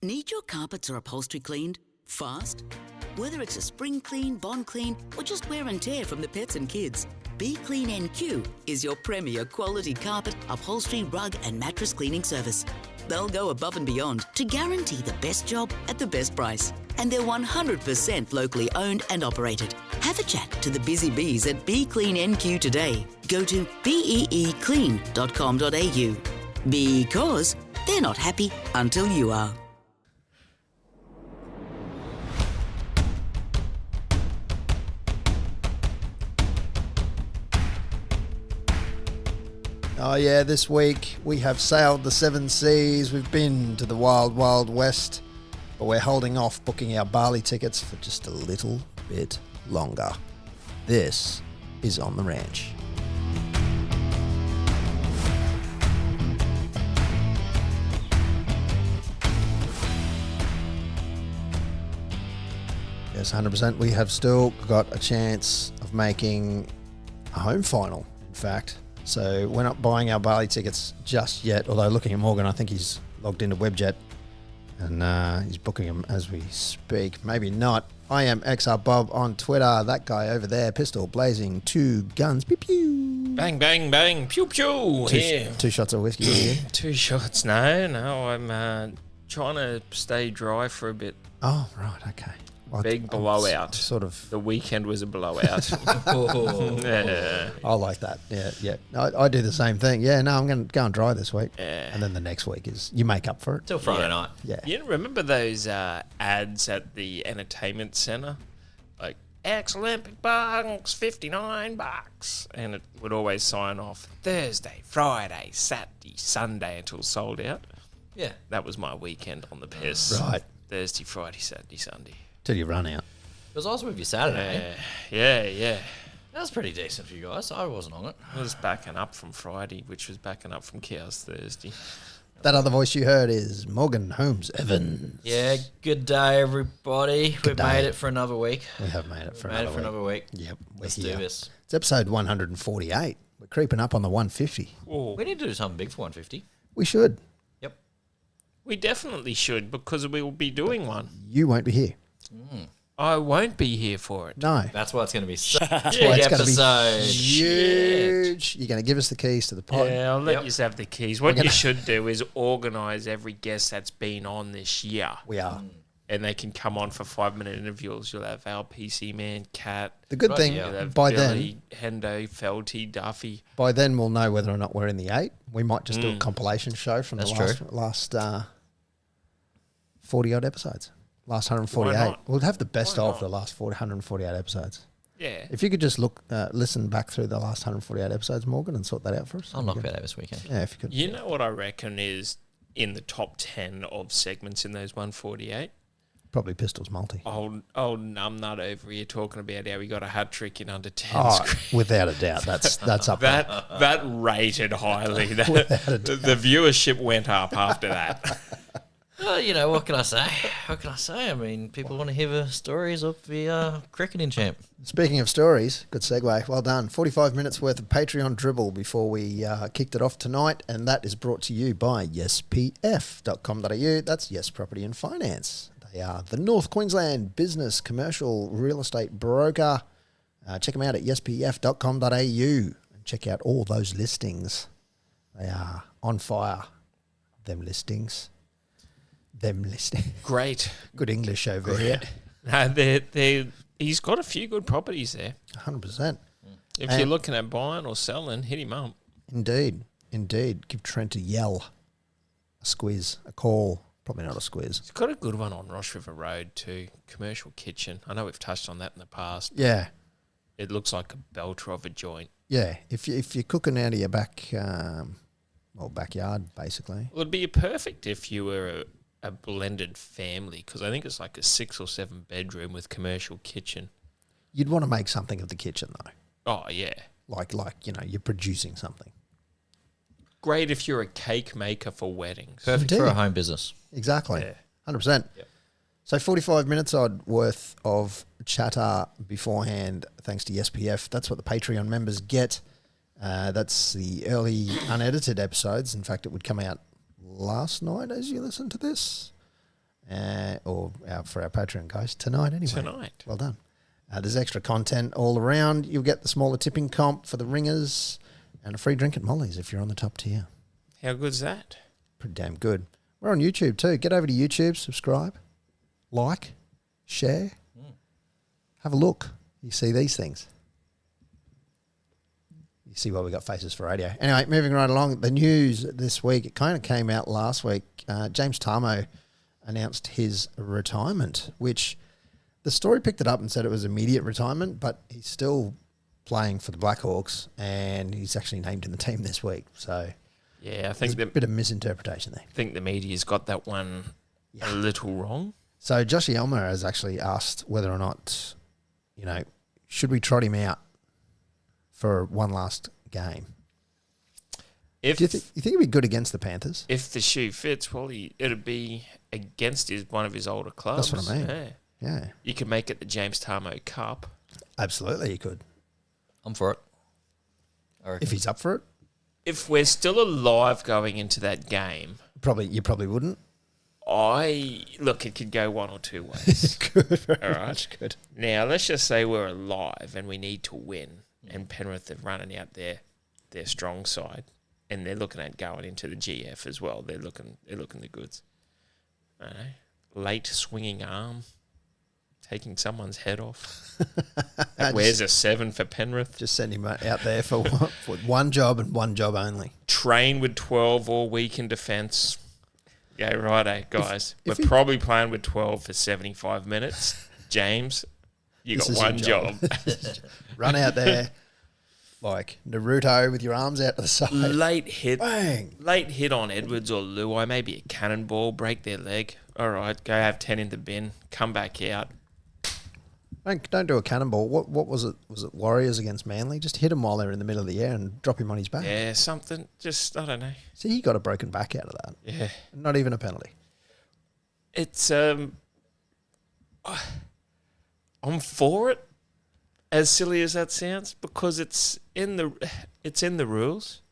Need your carpets or upholstery cleaned fast? Whether it's a spring clean, bond clean, or just wear and tear from the pets and kids, Be Clean NQ is your premier quality carpet, upholstery, rug and mattress cleaning service. They'll go above and beyond to guarantee the best job at the best price. And they're 100% locally owned and operated. Have a chat to the busy bees at Be Clean NQ today. Go to beeclean.com.au because they're not happy until you are. Oh yeah, this week we have sailed the seven seas. We've been to the wild, wild west, but we're holding off booking our Bali tickets for just a little bit longer. This is On the Ranch. Yes, 100%. We have still got a chance of making a home final, in fact. So we're not buying our Bali tickets just yet, although looking at Morgan, I think he's logged into Webjet and he's booking them as we speak. Maybe not. I am XR Bob on Twitter. That guy over there, pistol blazing, two guns, pew pew. Bang, bang, bang, pew pew. Two shots of whiskey here. 2 shots, no, I'm trying to stay dry for a bit. Oh, right, okay. Well, Big blowout. Sort of. The weekend was a blowout. Yeah. I like that. Yeah. I do the same thing. Yeah, no, I'm going to go and dry this week. Yeah. And then the next week is you make up for it. Till Friday night. Yeah. You remember those ads at the entertainment centre? Like, ex-Olympic bunks, $59. And it would always sign off Thursday, Friday, Saturday, Sunday until sold out. Yeah. That was my weekend on the piss. Right. Thursday, Friday, Saturday, Sunday. Till you run out. Because I was with you Saturday. Yeah. That was pretty decent for you guys. I wasn't on it. I was backing up from Friday, which was backing up from Chaos Thursday. That other voice you heard is Morgan Holmes Evans. Yeah, good day, everybody. We've day. made it for another week. We have made it for Made it another for another week. Yep, we're Let's here. do this. It's episode 148. We're creeping up on the 150. Oh, We need to do something big for 150. We should. Yep. we definitely should because we will be doing one. You won't be here. I won't be here for it. No. That's why it's going to be such a why big it's gonna be episode. Huge. You're going to give us the keys to the pod. Yeah, I'll let Yep. you have the keys. What you should do is organise every guest that's been on this year. We are. And they can come on for 5-minute interviews. You'll have our PC man, Kat. The good Right, thing, yeah. You'll have by Billy, Hendo, Felty, Duffy. then we'll know whether or not we're in the 8. We might just do a compilation show from That's the last 40-odd episodes. Last 148. Why not? We'll have the best Why of not? the last 148 episodes. Yeah. If you could just listen back through the last 148 episodes, Morgan, and sort that out for us. I'll knock that out this weekend. Yeah, if you could. You know what I reckon is in the top 10 of segments in those 148? Probably Pistols Multi. Old numbnut over here talking about how he got a hat trick in under 10 Oh, without a doubt. That's up there. That rated highly. The viewership went up after that. Well, you know, what can I say? What can I say? I mean, people want to hear the stories of the cricketing champ. Speaking of stories, good segue. Well done. 45 minutes worth of Patreon dribble before we kicked it off tonight, and that is brought to you by yespf.com.au. That's Yes Property and Finance. They are the North Queensland business commercial real estate broker. Check them out at yespf.com.au and check out all those listings. They are on fire. Them listings. Great. Good English over here. No, he's got a few good properties there. 100%. If you're looking at buying or selling, hit him up. Indeed. Give Trent a yell, a squiz, a call. Probably not a squiz. He's got a good one on Ross River Road too. Commercial kitchen. I know we've touched on that in the past. Yeah. It looks like a belter of a joint. Yeah. If you're cooking out of your backyard, basically. Well, it'd be perfect if you were a blended family because I think it's like a 6 or 7 bedroom with commercial kitchen. You'd want to make something of the kitchen, though. Oh, yeah. Like you're producing something. Great if you're a cake maker for weddings. Perfect Indeed. for a home business. Exactly. Yeah. 100%. Yep. So 45 minutes odd worth of chatter beforehand, thanks to SPF. That's what the Patreon members get. That's the early unedited episodes. In fact, it would come out last night as you listen to this. for our Patreon guys tonight anyway. Tonight. Well done. There's extra content all around. You'll get the smaller tipping comp for the ringers and a free drink at Molly's if you're on the top tier. How good's that? Pretty damn good. We're on YouTube too. Get over to YouTube, subscribe, like, share, have a look. You see these things. You see why we got faces for radio. Anyway, moving right along. The news this week, it kind of came out last week. James Tarmo announced his retirement, which the story picked it up and said it was immediate retirement, but he's still playing for the Blackhawks and he's actually named in the team this week. So yeah, I think there's a bit of misinterpretation there. I think the media's got that one a little wrong. So Joshy Elmer has actually asked whether or not, should we trot him out for one last game? Do you think he'd be good against the Panthers? If the shoe fits, well, it'd be against one of his older clubs. That's what I mean. Yeah. You could make it the James Tarmo Cup. Absolutely, you could. I'm for it. I reckon. If he's up for it. If we're still alive going into that game, You probably wouldn't. It could go one or two ways. Good. All right. Good. Now, let's just say we're alive and we need to win, and Penrith are running out their strong side, and they're looking at going into the GF as well. They're looking the goods. I don't know. Late swinging arm, taking someone's head off. That wears a 7 for Penrith. Just send him out there for one job and one job only. Train with 12 all week in defence. Yeah, righto, guys. If We're probably playing with 12 for 75 minutes. James, you This got is your one job. Run out there like Naruto with your arms out to the side. Late hit. Bang. Late hit on Edwards or Luai, maybe a cannonball, break their leg. All right, go have 10 in the bin, come back out. Don't do a cannonball. What was it? Was it Warriors against Manly? Just hit him while they're in the middle of the air and drop him on his back. Yeah, something. Just, I don't know. See, he got a broken back out of that. Yeah. Not even a penalty. It's, I'm for it, as silly as that sounds, because it's in the rules.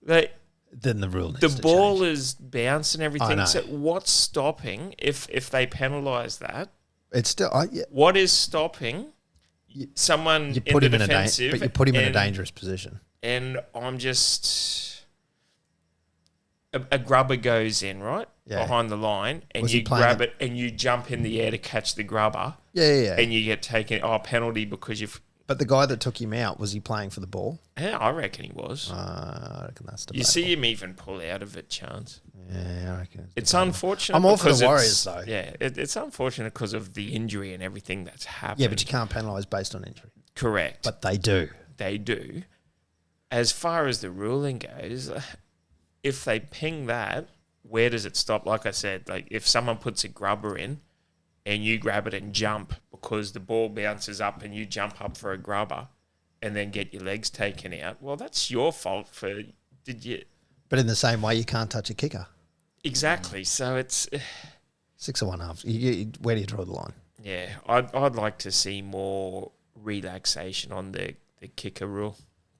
Then the rule needs the to ball change. is bouncing and everything. know. So what's stopping if they penalise that? It's still... What is stopping someone you in put the him in defensive? but you put him in a dangerous position. And I'm just... A grubber goes in, right? Yeah. Behind the line, and Was he you playing grab it and you jump in the air to catch the grubber. Yeah. And you get taken, penalty because you've... But the guy that took him out, was he playing for the ball? Yeah, I reckon he was. I reckon that's You debatable. see him even pull out of it, Chance. Yeah, I reckon. It's unfortunate. I'm all for because the Warriors, though. Yeah, it's unfortunate because of the injury and everything that's happened. Yeah, but you can't penalise based on injury. Correct. But they do. They do. As far as the ruling goes, if they ping that, where does it stop? Like I said, like if someone puts a grubber in and you grab it and jump because the ball bounces up and you jump up for a grubber and then get your legs taken out, well, that's your fault for... Did you... But in the same way, you can't touch a kicker. Exactly. So it's... 6 or 1 half. Where do you draw the line? Yeah, I'd like to see more relaxation on the kicker rule,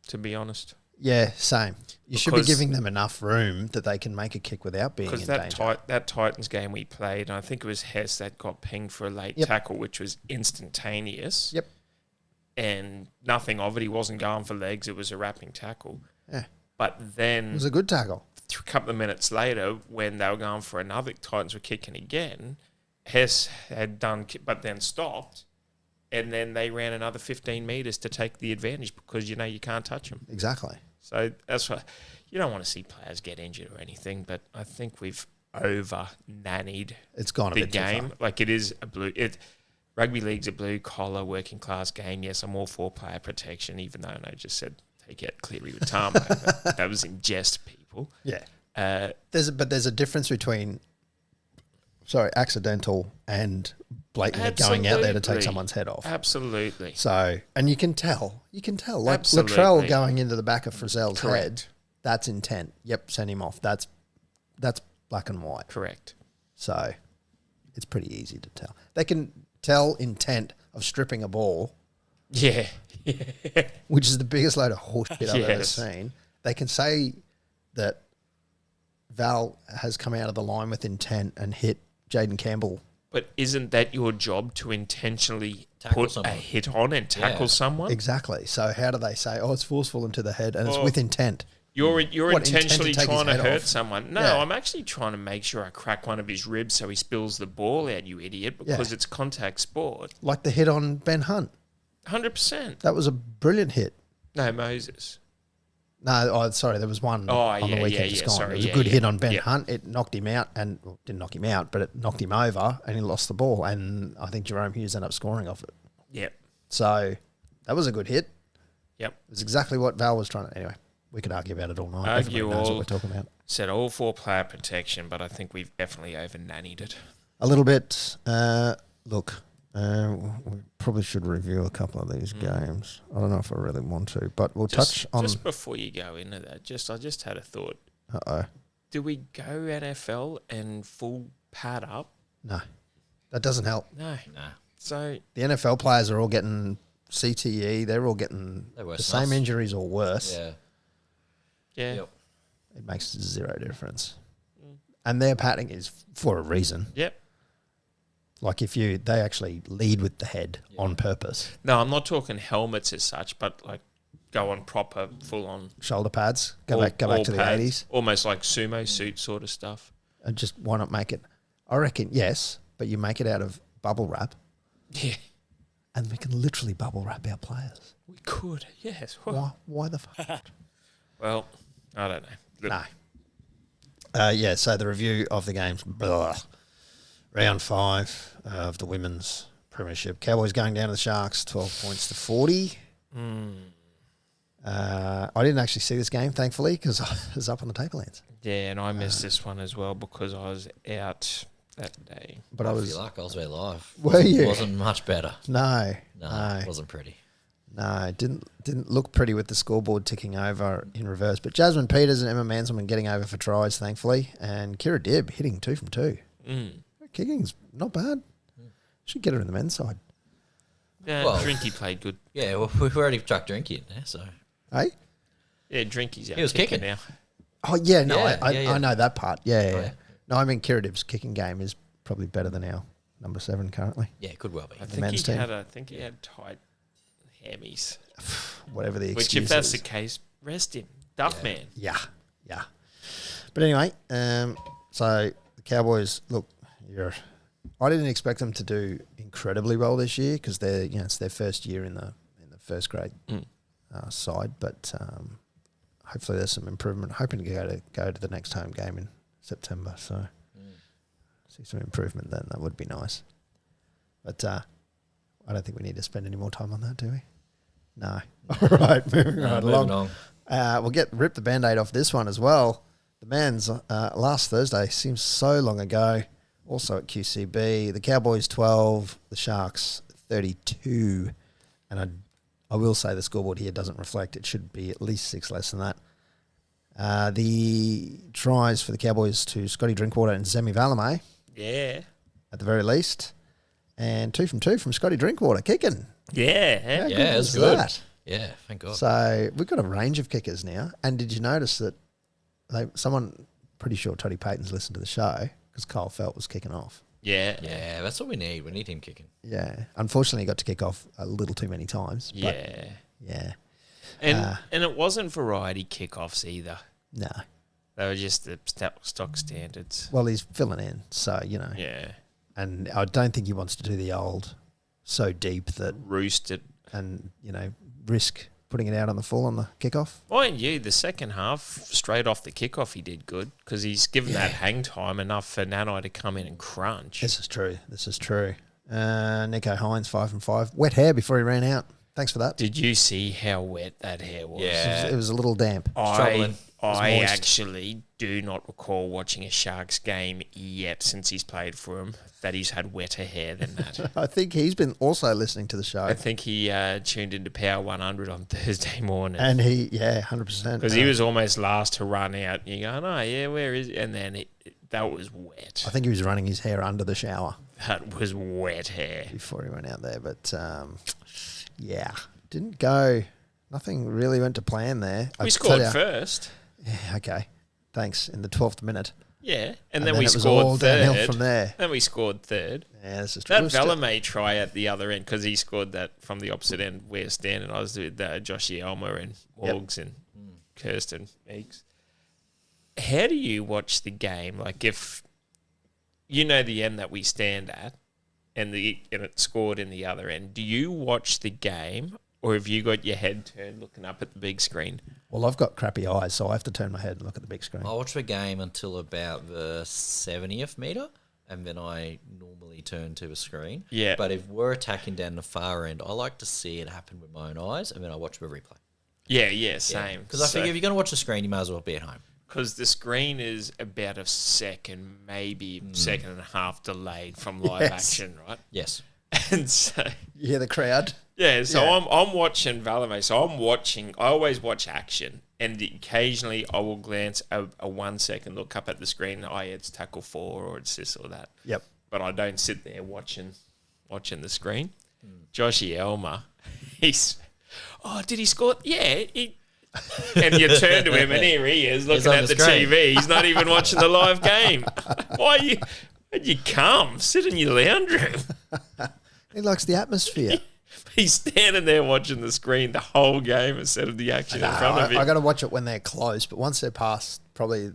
to be honest. Yeah, same. You should be Because- giving them enough room that they can make a kick without being in Because danger. that Titans game we played, I think it was Hess that got pinged for a late Yep. tackle, which was instantaneous. Yep. And nothing of it. He wasn't going for legs. It was a wrapping tackle. Yeah. But It then was a good tackle. a couple of minutes later, when they were going for another, Titans were kicking again. Hess had done, but then stopped. And then they ran another 15 metres to take the advantage because, you can't touch them. Exactly. So that's why you don't want to see players get injured or anything, but I think we've over-nannied It's gone a the bit too far. game. Like it is rugby league's a blue-collar, working-class game. Yes, I'm all for player protection, even though I just said take out Cleary with Tamo. But that was in jest, people. Yeah. Uh, There's a difference between, accidental and blatantly going out there to take Absolutely. someone's head off. absolutely. So, and you can tell. Like Absolutely. Latrell going into the back of Frizzell's head, Correct. that's intent. Yep, send him off. That's black and white. Correct. So, it's pretty easy to tell. They can tell intent of stripping a ball, Yeah. which is the biggest load of horseshit I've ever Yes. seen. They can say that Val has come out of the line with intent and hit Jaden Campbell. But isn't that your job to intentionally Tackle put someone. a hit on and tackle Yeah. someone? Exactly. So how do they say, it's forceful into the head and it's Oh. with intent? You're What, intent to intentionally take his trying to head hurt off? someone. No, Yeah. I'm actually trying to make sure I crack one of his ribs so he spills the ball out, you idiot, because Yeah. it's contact sport. Like the hit on Ben Hunt. 100%. That was a brilliant hit. No, Moses. No, sorry, there was one on the weekend just gone. sorry, It was a yeah, good yeah, hit on Ben yeah. Hunt. It knocked him out and didn't knock him out, but it knocked him over and he lost the ball. And I think Jerome Hughes ended up scoring off it. Yep. So that was a good hit. Yep. It was exactly what Val was trying to. Anyway, we could argue about it all night. Argue Everybody knows all. what we're talking about. Said all for player protection, but I think we've definitely over-nannied it. A little bit. Look, we probably should review a couple of these games. I don't know if I really want to, but we'll touch on. Just before you go into that, I just had a thought. Uh-oh. Do we go NFL and full pad up? No, that doesn't help. No. Nah. So The NFL players are all getting CTE. They're all getting They're the worse same than us. injuries or worse. Yeah. yeah, Yep. It makes zero difference. And their padding is for a reason. yep. Like they actually lead with the head on purpose. No, I'm not talking helmets as such, but like go on proper, full on. Shoulder pads. Go all- back all to the pads, 80s. almost like sumo suit sort of stuff. And just why not make it? I reckon yes, but you make it out of bubble wrap, Yeah, and we can literally bubble wrap our players. we could. Yes. Why the fuck? Well, I don't know. Look, No. Yeah, so the review of the games. Blah. Round 5 of the women's premiership. Cowboys going down to the Sharks, 12 points to 40. I didn't actually see this game, thankfully, because I was up on the tablelands. Yeah, and I missed this one as well because I was out that day. But I I was... feel like I was there live. Were you? Wasn't much better. No. No, it wasn't pretty. No, it didn't look pretty with the scoreboard ticking over in reverse. But Jasmine Peters and Emma Manselman getting over for tries, thankfully. And Kira Dibb hitting 2 from 2. Her kicking's not bad. Should get her in the men's side. Yeah, Well- Drinky played good. Yeah, well, we've already chucked Drinky in there, so. Hey? Yeah, Drinky's out. He was kicking. now. Oh, yeah, no, Yeah, I know that part. Yeah. yeah. No, I mean, Kira Dibb's kicking game is probably better than our number 7 currently. Yeah, could well be. I men's team. think he had tight hammies. Whatever the Which, excuse if that's is. the case, rest him, Duff man. Yeah. But anyway, so the Cowboys, look, I didn't expect them to do incredibly well this year because it's their first year in the first grade side, but hopefully there's some improvement. Hoping to go to the next home game in September, so see some improvement then. That would be nice. But I don't think we need to spend any more time on that, do we? No. All right, moving right Moving along. on. We'll rip the Band-Aid off this one as well. The men's last Thursday seems so long ago. Also at QCB, the Cowboys 12, the Sharks 32. And I will say the scoreboard here doesn't reflect. It should be at least 6 less than that. The tries for the Cowboys to Scotty Drinkwater and Zemi Valame, Yeah. at the very least. And 2 from 2 from Scotty Drinkwater, kicking. Yeah. How Yeah, good it's was good. that? Yeah, thank God. So we've got a range of kickers now. And did you notice that someone, pretty sure Toddy Payton's listened to the show because Kyle Felt was kicking off. Yeah. Yeah, that's what we need. We need him kicking. Yeah. Unfortunately, he got to kick off a little too many times. But Yeah. yeah. And it wasn't variety kickoffs either. No. They were just the stock standards. Well, he's filling in. So, Yeah. and I don't think he wants to do the old so deep that, Roosted. and, risk putting it out on the full on the kickoff. Mind you, the second half, straight off the kickoff, he did good because he's given that hang time enough for Nanai to come in and crunch. This is true. Nico Hines, 5 from 5. Wet hair before he ran out. Thanks for that. Did you see how wet that hair was? Yeah. It was a little damp. Struggling. I moist. actually do not recall watching a Sharks game yet since he's played for him that he's had wetter hair than that. I think he's been also listening to the show. I think he tuned into Power 100 on Thursday morning. And 100%. Because he was almost last to run out. You go, oh, yeah, where is it? And then that was wet. I think he was running his hair under the shower That was wet hair. before he went out there. But, didn't go. Nothing really went to plan there. We scored first. Yeah, okay. Thanks. In the 12th minute. Yeah, And and then then we it was scored all third. downhill from there. Then we scored third. Yeah, this is That true. Valame try at the other end, because he scored that from the opposite end where we're standing. I was with Joshy Elmer and Morgs and Kirsten Meeks. How do you watch the game? Like, if you know the end that we stand at and it scored in the other end, do you watch the game, or have you got your head turned looking up at the big screen? Well, I've got crappy eyes, so I have to turn my head and look at the big screen. I watch the game until about the 70th metre, and then I normally turn to a screen. Yeah. But if we're attacking down the far end, I like to see it happen with my own eyes, and then I watch the replay. Yeah, same. Because I figure if you're going to watch the screen, you might as well be at home. Because the screen is about a second, maybe second and a half delayed from live action, right? Yes. And so... You hear the crowd? Yeah, so I'm watching Valame. So I always watch action, and occasionally I will glance a 1 second look up at the screen. It's tackle 4 or it's this or that. Yep. But I don't sit there watching the screen. Joshy Elmer, did he score? Yeah. And you turn to him, and here he is looking at the TV. He's not even watching the live game. Why'd you come? Sit in your lounge room. He likes the atmosphere. He's standing there watching the screen the whole game instead of the action in front of him. I got to watch it when they're close, but once they're past probably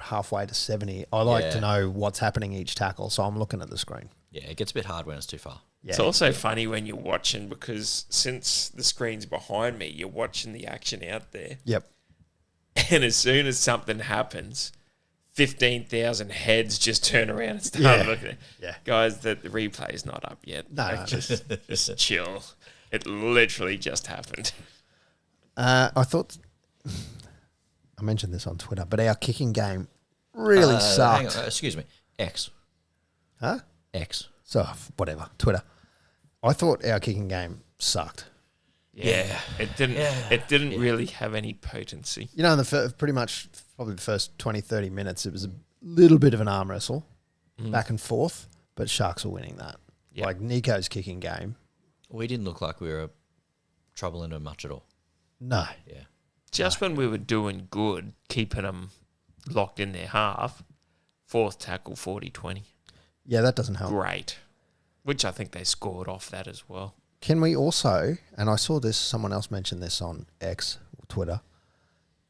halfway to 70, I like to know what's happening each tackle, so I'm looking at the screen. Yeah, it gets a bit hard when it's too far. Yeah. It's also funny when you're watching, because since the screen's behind me, you're watching the action out there. Yep. And as soon as something happens, 15,000 heads just turn around and start looking at Guys, the replay's not up yet. No. Just chill. It literally just happened. I thought... I mentioned this on Twitter, but our kicking game really sucked. Hang on, excuse me. X. Huh? X. So, whatever. Twitter. I thought our kicking game sucked. Yeah. It didn't really have any potency. You know, in the pretty much probably the first 20, 30 minutes, it was a little bit of an arm wrestle, back and forth, but Sharks were winning that. Yep. Like Nico's kicking game. We didn't look like we were troubling them much at all. No. Yeah. Just when we were doing good, keeping them locked in their half, fourth tackle, 40-20. Yeah, that doesn't help. Great. Which I think they scored off that as well. Can we also, and I saw this, someone else mentioned this on X or Twitter,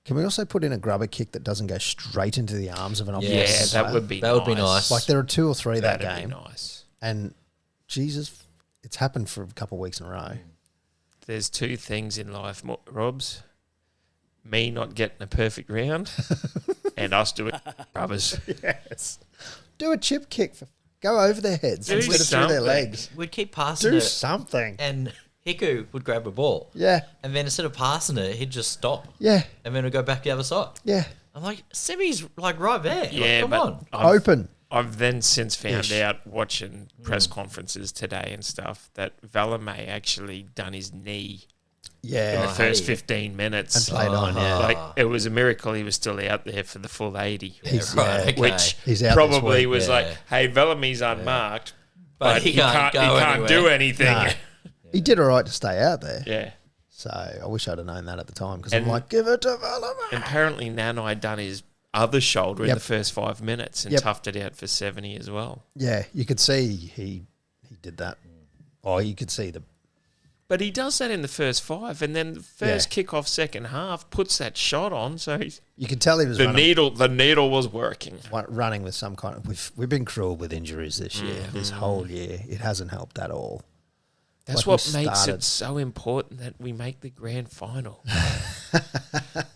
can we also put in a grubber kick that doesn't go straight into the arms of an opposition Yeah, player? that would be That would be nice. Like there are 2 or 3 that That'd game. be nice. And Jesus, it's happened for a couple of weeks in a row. There's 2 things in life, Robs. Me not getting a perfect round and us doing rubbers. Yes. Do a chip kick. Go over their heads Do instead of through their something. legs. We'd keep passing Do it, something. and Hiku would grab a ball. Yeah. And then instead of passing it, he'd just stop. Yeah. And then we'd go back the other side. Yeah. I'm like, Semi's like right there. Yeah, Come but on. Open. I've then since found Ish. out, watching press conferences today and stuff, that Valame actually done his knee in Yeah. the first hey. 15 minutes. And played on, yeah. Like, it was a miracle he was still out there for the full 80. He's, right, okay. Which He's out probably this week, was yeah. like, hey, Bellammy's unmarked, but he can't go can't do anywhere. anything. No. He did all right to stay out there. Yeah. So I wish I'd have known that at the time because I'm And- like, give it to Valama. And apparently Nanai done his other shoulder in Yep. the first 5 minutes and Yep. toughed it out for 70 as well. Yeah, you could see he did that. Oh, you could see the... But he does that in the first 5, and then the first kick-off second half puts that shot on, so You could tell he was the running, needle was working. running with some kind of... We've been cruel with injuries this year, this whole year. It hasn't helped at all. That's Like what we makes started- it so important that we make the grand final.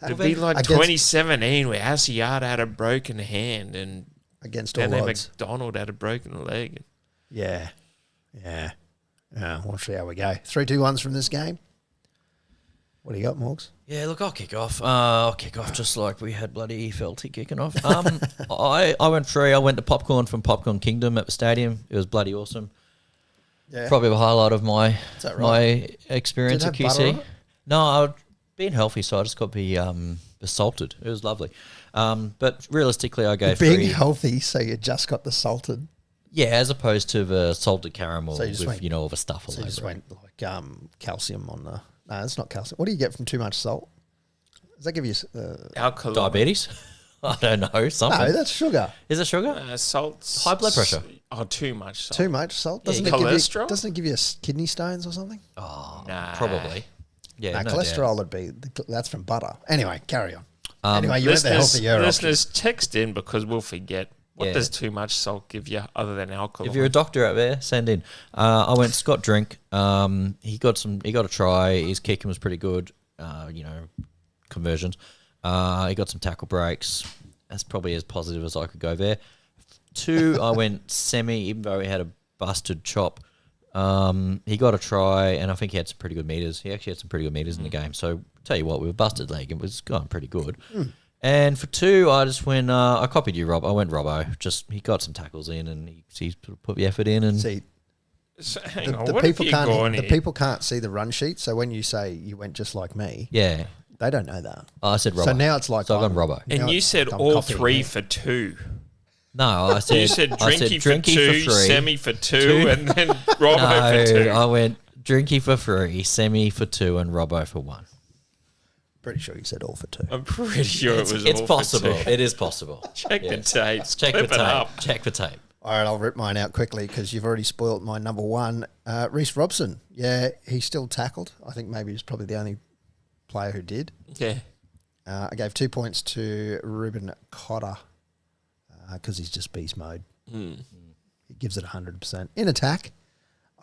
It'd be like Against- 2017 where Asiata had a broken hand and Against all then odds. McDonald had a broken leg. Yeah. Yeah. Yeah, we'll see how we go. 3-2-1s from this game. What do you got, Morgs? Yeah, look, I'll kick off. I'll kick off just like we had bloody Felty kicking off. I went free. I went to popcorn from Popcorn Kingdom at the stadium. It was bloody awesome. Yeah. Probably the highlight of my that right? my experience Did at it have butter on QC. it? No, I was being healthy, so I just got the salted. It was lovely. But realistically, I gave Being free. healthy, so you just got the salted. Yeah, as opposed to the salted caramel So you just with went- all the stuff all So you just over it. went like calcium on the... No, it's not calcium. What do you get from too much salt? Does that give you... Alkaline. Diabetes. I don't know. Something. No, that's sugar. Is it sugar? Salt's High blood pressure. Oh, too much salt. Too much salt. Yeah, Doesn't it give you, cholesterol? doesn't it give you kidney stones or something? Oh, Nah. probably. Yeah, No, no cholesterol doubt. would be, that's from butter. Anyway, carry on. Anyway, you went the Listeners, healthier option. listeners, text in because we'll forget. What Yeah. does too much salt give you other than alcohol? If you're a doctor out there, send in. I went Scott Drink. He got a try. His kicking was pretty good. Conversions. He got some tackle breaks. That's probably as positive as I could go there. 2, I went semi, even though he had a busted chop. He got a try, and I think he had some pretty good meters. He actually had some pretty good meters in the game. So, tell you what, with a busted leg, it was going pretty good. And for 2, I just went, I copied you, Rob. I went Robbo. Just, he got some tackles in, and he put the effort in. And See, So, hang on, the what people have you gone can't. The here? people can't see the run sheet. So when you say you went just like me, yeah, they don't know that. I said Robbo. So now it's like so I've I'm- gone Robbo. And now you said I'm all copying 3 you. for 2. No, I said You said I said drinky, for 2, 3. semi for 2, and then Robbo No, for 2. I went drinky for 3, semi for 2, and Robbo for 1. Pretty sure you said all for 2. I'm pretty sure it was It's all possible. For 2. It is possible. Check the tapes. Check Clip the it tape. up. Check the tape. All right, I'll rip mine out quickly because you've already spoilt my number 1. Reece Robson. Yeah, he still tackled. I think maybe he's probably the only player who did. Yeah. I gave 2 points to Ruben Cotter because he's just beast mode. He gives it 100%. In attack,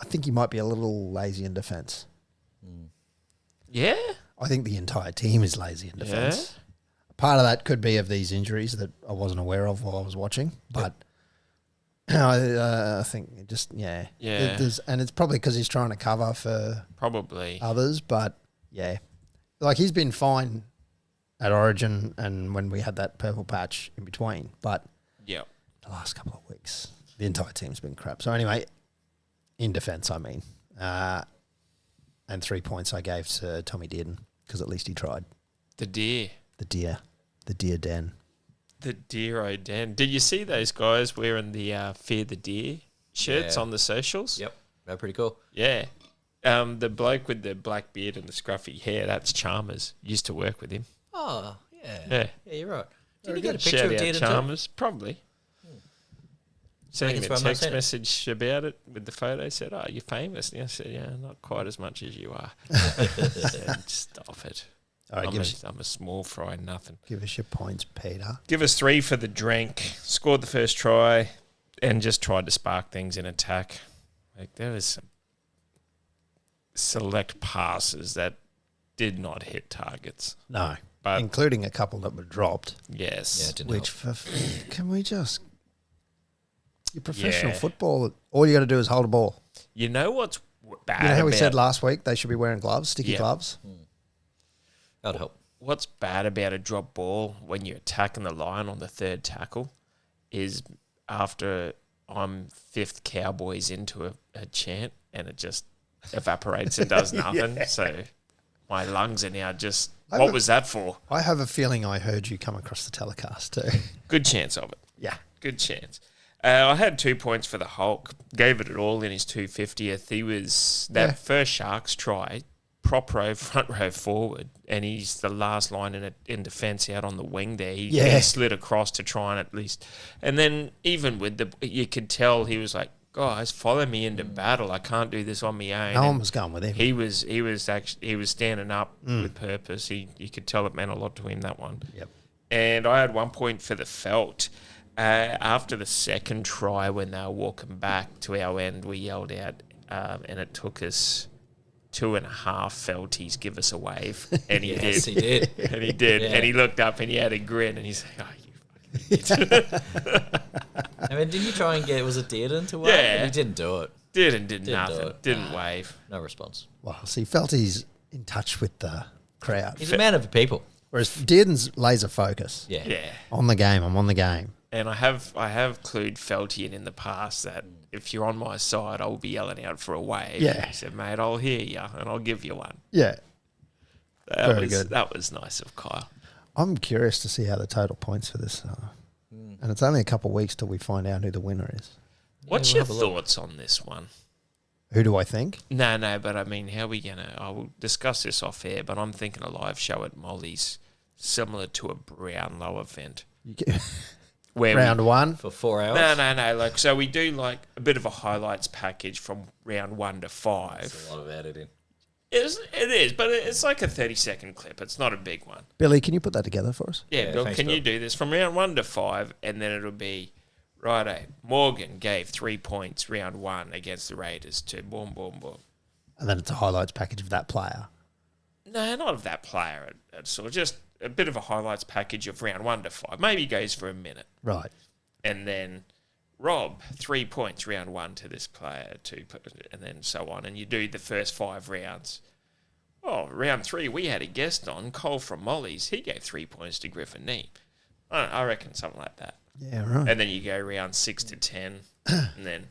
I think he might be a little lazy in defence. Yeah? I think the entire team is lazy in defence. Part of that could be of these injuries that I wasn't aware of while I was watching, but I think it just, Yeah. and it's probably because he's trying to cover for Probably. others, but yeah. Like he's been fine at Origin and when we had that purple patch in between, but Yeah. the last couple of weeks, the entire team's been crap. So anyway, in defence, I mean. And 3 points I gave to Tommy Dearden because at least he tried. The deer. The deer den. The deer O'Den. Did you see those guys wearing the Fear the Deer shirts Yeah. on the socials? Yep, they're pretty cool. Yeah. The bloke with the black beard and the scruffy hair, that's Chalmers. Used to work with him. Oh, yeah. Yeah. Yeah, you're right. Did Very you get a good. picture Shout of out Dearden too? Chalmers? Probably. Sent him That's a why I've not text seen it. message about it with the photo. Said, "Oh, you're famous." And I said, "Yeah, not quite as much as you are." Said, "Stop it. All right, I'm a small fry, nothing." give us your points, Peter. Give us 3 for the drink. Scored the first try, and just tried to spark things in attack. Like there was some select passes that did not hit targets. No, But including a couple that were dropped. yes, Yeah, it didn't Which help. can we just? Your professional Yeah. football. All you got to do is hold a ball. you know what's bad? You know how we said about- last week they should be wearing gloves, sticky Yeah. gloves. That'd help. What's bad about a drop ball when you're attacking the line on the third tackle is after I'm 5th Cowboys into a chant and it just evaporates and does nothing. So my lungs are now just, I what have- was that for? I have a feeling I heard you come across the telecast too. Good chance of it. Yeah. Good chance. I had 2 points for the Hulk. Gave it all in his 250th. He was that first Sharks try, prop row, front row forward, and he's the last line in defence out on the wing there. He slid across to try and at least, and then even with you could tell he was like, guys, follow me into battle. I can't do this on my own. No one And was going with him. he was standing up with purpose. You could tell it meant a lot to him, that one. Yep. And I had 1 point for the felt. After the second try, when they were walking back to our end, we yelled out, and it took us 2.5 felties give us a wave. And he Yes, did. he did. And he did. Yeah. And he looked up and he had a grin and he's like, oh, you fucking idiot. I mean, didn't you try and get, was it Dearden to wave? Yeah. But he didn't do it. Didn't do nothing. it. Didn't wave. No response. Well, see, Felty's in touch with the crowd. He's a man of the people. Whereas Dearden's laser focus. Yeah. Yeah. On the game. I'm on the game. And I have clued Felty in the past that if you're on my side, I'll be yelling out for a wave. Yeah. He said, mate, I'll hear you and I'll give you one. Yeah. Very Good. good. That was nice of Kyle. I'm curious to see how the total points for this are. And it's only a couple of weeks till we find out who the winner is. What's we'll your have a look. thoughts on this one? Who do I think? No, but I mean, how are we going to... I will discuss this off air, but I'm thinking a live show at Molly's similar to a Brownlow event. You get, Where round one. For 4 hours. No. Like, so we do like a bit of a highlights package from round 1 to 5. That's a lot of editing. It is, but it's like a 30-second clip. It's not a big one. Billy, can you put that together for us? Yeah, Yeah, Bill, thanks, can you Bill. do this from round 1 to 5, and then it'll be righto. Morgan gave 3 points round 1 against the Raiders to boom, boom, boom. And then it's a highlights package of that player. No, not of that player. It's just a bit of a highlights package of round 1 to 5. Maybe goes for a minute. Right. And then Rob, 3 points round 1 to this player, and then so on. And you do the first 5 rounds. Oh, round 3, we had a guest on, Cole from Molly's. He gave 3 points to Griffin Neep. I reckon something like that. Yeah, right. And then you go round 6 to 10, and then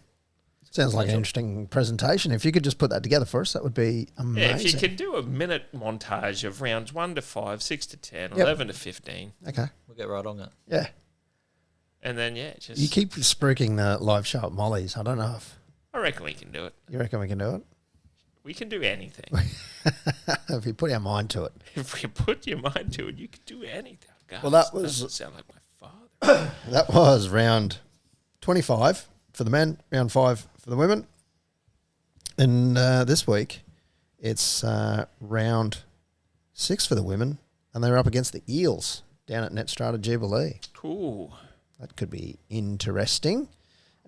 Sounds like an interesting presentation. If you could just put that together for us, that would be amazing. yeah, if you could do a minute montage of rounds 1 to 5, 6 to 10, 11 to 15, Okay. We'll get right on that. Yeah. and then just You keep spruiking the live show at Molly's. I don't know if I reckon we can do it. you reckon we can do it. We can do anything. If you put our mind to it. If you put your mind to it, you can do anything. God, Well, that this was- doesn't sound like my father. That was round 25 for the men, round 5 for the women. And this week, it's round 6 for the women, and they're up against the Eels down at Netstrata Jubilee. Cool. That could be interesting.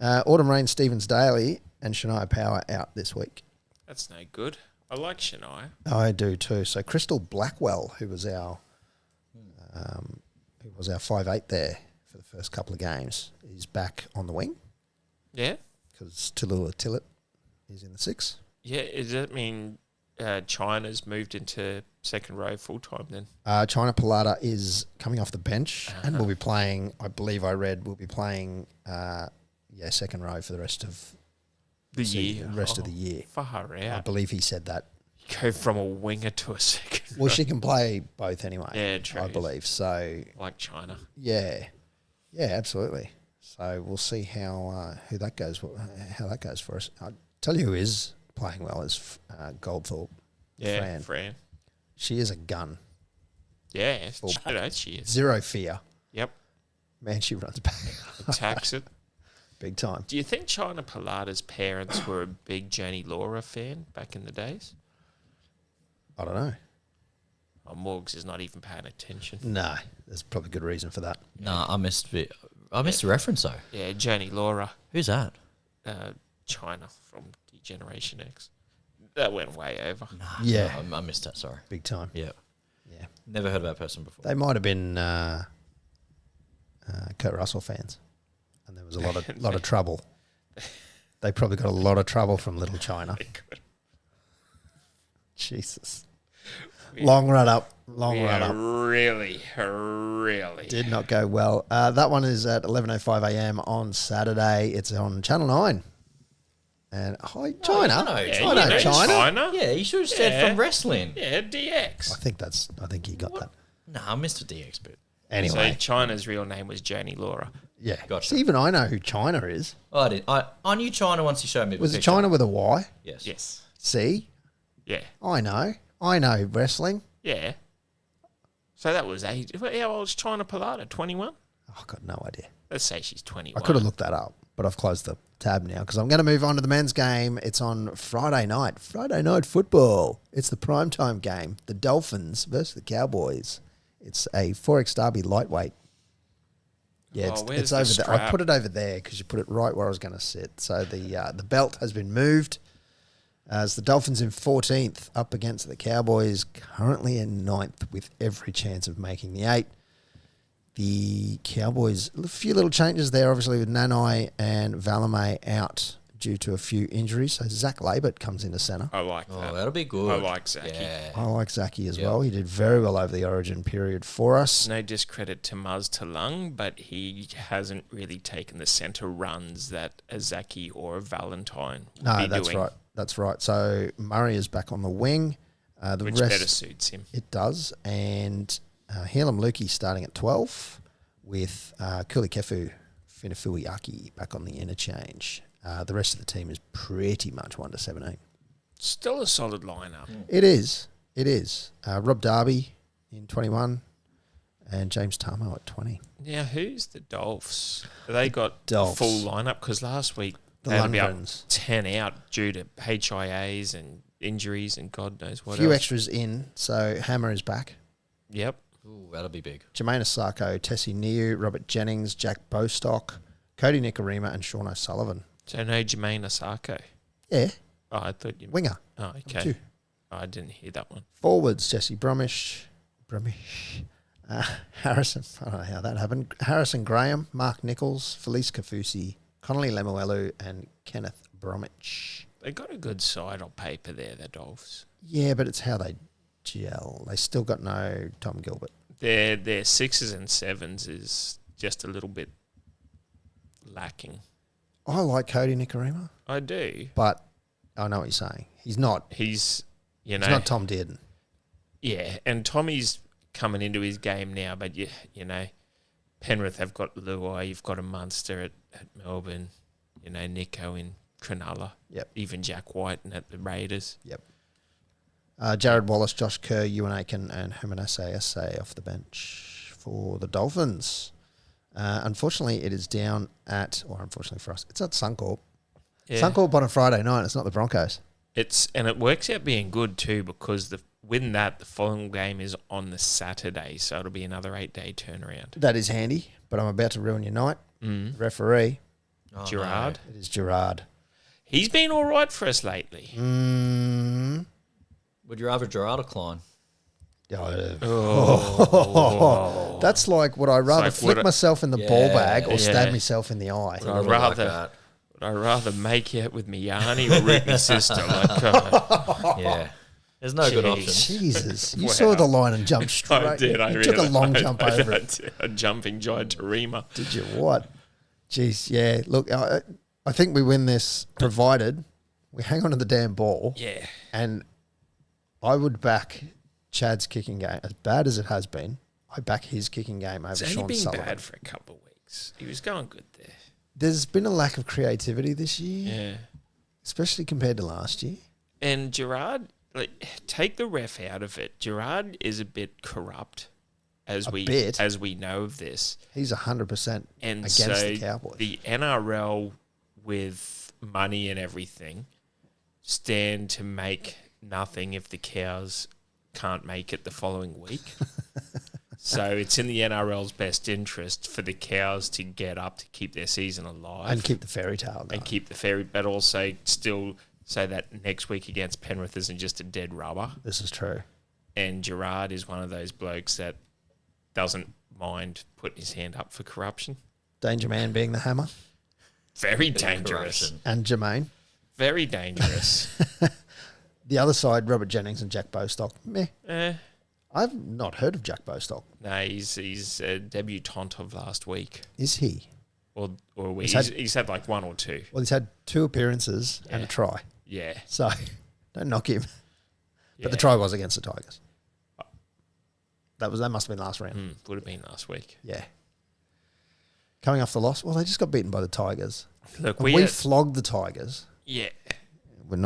Autumn Rain, Stevens Daly, and Shania Power out this week. That's no good. I like Shania. I do too. So Crystal Blackwell, who was our 5'8" there for the first couple of games, is back on the wing Yeah? because Tallulah Tillett is in the 6. Yeah, does that mean China's moved into second row full-time then? China Pilata is coming off the bench and will be playing, I believe I read, will be playing second row for the rest of The season, rest of the year. Far I out. believe he said that. Go from a winger to a second Well, row. she can play both anyway. Yeah, true. I believe. So, Like China. yeah, absolutely. So we'll see how that goes for us. I'll tell you who is playing well is Goldthorpe. Yeah, Fran. She is a gun. Yeah, she is. Zero fear. Yep. Man, she runs back Attacks it. big time. Do you think China Pilata's parents were a big Janie Laura fan back in the days? I don't know. Oh, Morgs is not even paying attention. No, there's probably good reason for that. No, I missed the reference though. Yeah, Janie Laura, Who's that? China from Generation X. That went way over. Yeah, No, I missed that. Sorry. big time. Yeah, Yeah, never heard of that person before. they might have been Kurt Russell fans, and there was a lot of trouble. They probably got a lot of trouble from Little China. Jesus, long run up. Really. Did not go well. That one is at 11:05 a.m. on Saturday. It's on Channel 9. And hi, China. you know Yeah, China. you know China. China. Yeah, you should have said Yeah. from wrestling. Yeah, DX. I think he got that. No, I missed the DX bit. Anyway, So China's real name was Janie Laura. yeah. Gotcha. See, even I know who China is. Oh, I did. I knew China once you showed me. the Was it picture. China with a Y? Yes. Yes. See, Yeah. I know wrestling. Yeah. So that was age. How old is China Pilata? 21? Oh, I've got no idea. Let's say she's 21. I could have looked that up, but I've closed the tab now because I'm going to move on to the men's game. It's on Friday night football. It's the primetime game. The Dolphins versus the Cowboys. It's a 4X Derby lightweight. Yeah, Oh, it's where's over the there. I strap? put it over there because you put it right where I was going to sit. So the belt has been moved as the Dolphins in 14th up against the Cowboys currently in 9th with every chance of making the 8. The Cowboys, a few little changes there, obviously, with Nanai and Valame out due to a few injuries. So Zach Labert comes into centre. I like Oh, that. that'll be good. I like Zachy. Yeah. I like Zachy as Yep. well. He did very well over the origin period for us. No discredit to Muzz Talung, but he hasn't really taken the centre runs that a Zachy or a Valentine would No, be that's doing, right. That's right. So Murray is back on the wing. The which rest, better suits him. it does. And Helam Lukey starting at 12 with Kulikefu Finafuiaki back on the interchange. The rest of the team is pretty much 1 to 17. Still a solid lineup. It is. Rob Darby in 21. And James Tarmo at 20. Now, who's the Dolphs? Have they got a Dolphs. full lineup? Because last week The they had about Lundgrens. 10 out due to HIAs and injuries and God knows A what few else. extras in, so Hammer is back. Yep. Ooh, that'll be big. Jermaine Asako, Tessie Niu, Robert Jennings, Jack Bostock, Cody Nikarima, and Sean O'Sullivan. So no Jermaine Asako. Yeah, Oh, I thought you... winger. Oh, okay. Two. Oh, I didn't hear that one. Forwards, Jesse Brumish, Harrison, I don't know how that happened. Harrison Graham, Mark Nichols, Felice Kafusi, Connolly Lemuelu, and Kenneth Bromwich. They got a good side on paper there, the Dolphs. Yeah, but it's how they gel. They still got no Tom Gilbert. Their sixes and sevens is just a little bit lacking. I like Cody Nikarima, I do. but I know what you're saying. He's not. He's, you know... He's not Tom Dearden. Yeah, and Tommy's coming into his game now, but you know, Penrith have got Luai, you've got a Munster at Melbourne, you know, Nico in Cronulla, Yep. even Jack White and at the Raiders. Yep. Jared Wallace, Josh Kerr, Ewan Aiken, and Herman Essay off the bench for the Dolphins. Unfortunately, it is down at, or unfortunately for us, it's at Suncorp. Yeah. Suncorp on a Friday night. It's not the Broncos. And it works out being good too because the following game is on the Saturday, so it'll be another 8-day turnaround. That is handy, but I'm about to ruin your night. The referee, Oh, Gerard, it is Gerard. he's been all right for us lately. No. Would you rather Gerard or Klein? That's like, would I rather like, flick would I- myself in the ball bag or yeah. stab myself in the eye? Would I rather make out with me Yarny or root my sister? Like, Yeah. There's no good Jeez. option. Jesus, you Wow. saw the line and jumped straight. I did. You took a long jump over I it. did. A jumping giant to Rima. Did you what? Jeez, yeah. Look, I think we win this provided we hang on to the damn ball. Yeah. And I would back Chad's kicking game as bad as it has been. I back his kicking game over It's only Sean been Sullivan. bad for a couple of weeks. He was going good there. There's been a lack of creativity this year, Yeah. especially compared to last year. And Gerard, like, take the ref out of it. Gerard is a bit corrupt, as we know of this. He's 100% And against so the Cowboys. the NRL, with money and everything, stand to make nothing if the Cows can't make it the following week. So it's in the NRL's best interest for the Cows to get up to keep their season alive and keep the fairy tale going. and keep the ferry, but also still say that next week against Penrith isn't just a dead rubber. This is true. And Gerard is one of those blokes that doesn't mind putting his hand up for corruption. Danger Man being the hammer Very dangerous. Corruption. and Jermaine. Very dangerous. The other side, Robert Jennings and Jack Bostock. Meh. eh. I've not heard of Jack Bostock. No, he's a debutant of last week. Is he? Or He's he's had- had like one or two. Well, he's had 2 appearances and a Yeah. try. Yeah. So don't knock him. But the Yeah. try was against the Tigers. That must have been last round. Would have been last week. Yeah. Coming off the loss, well, they just got beaten by the Tigers. Look, And we we had- flogged the Tigers. yeah. We're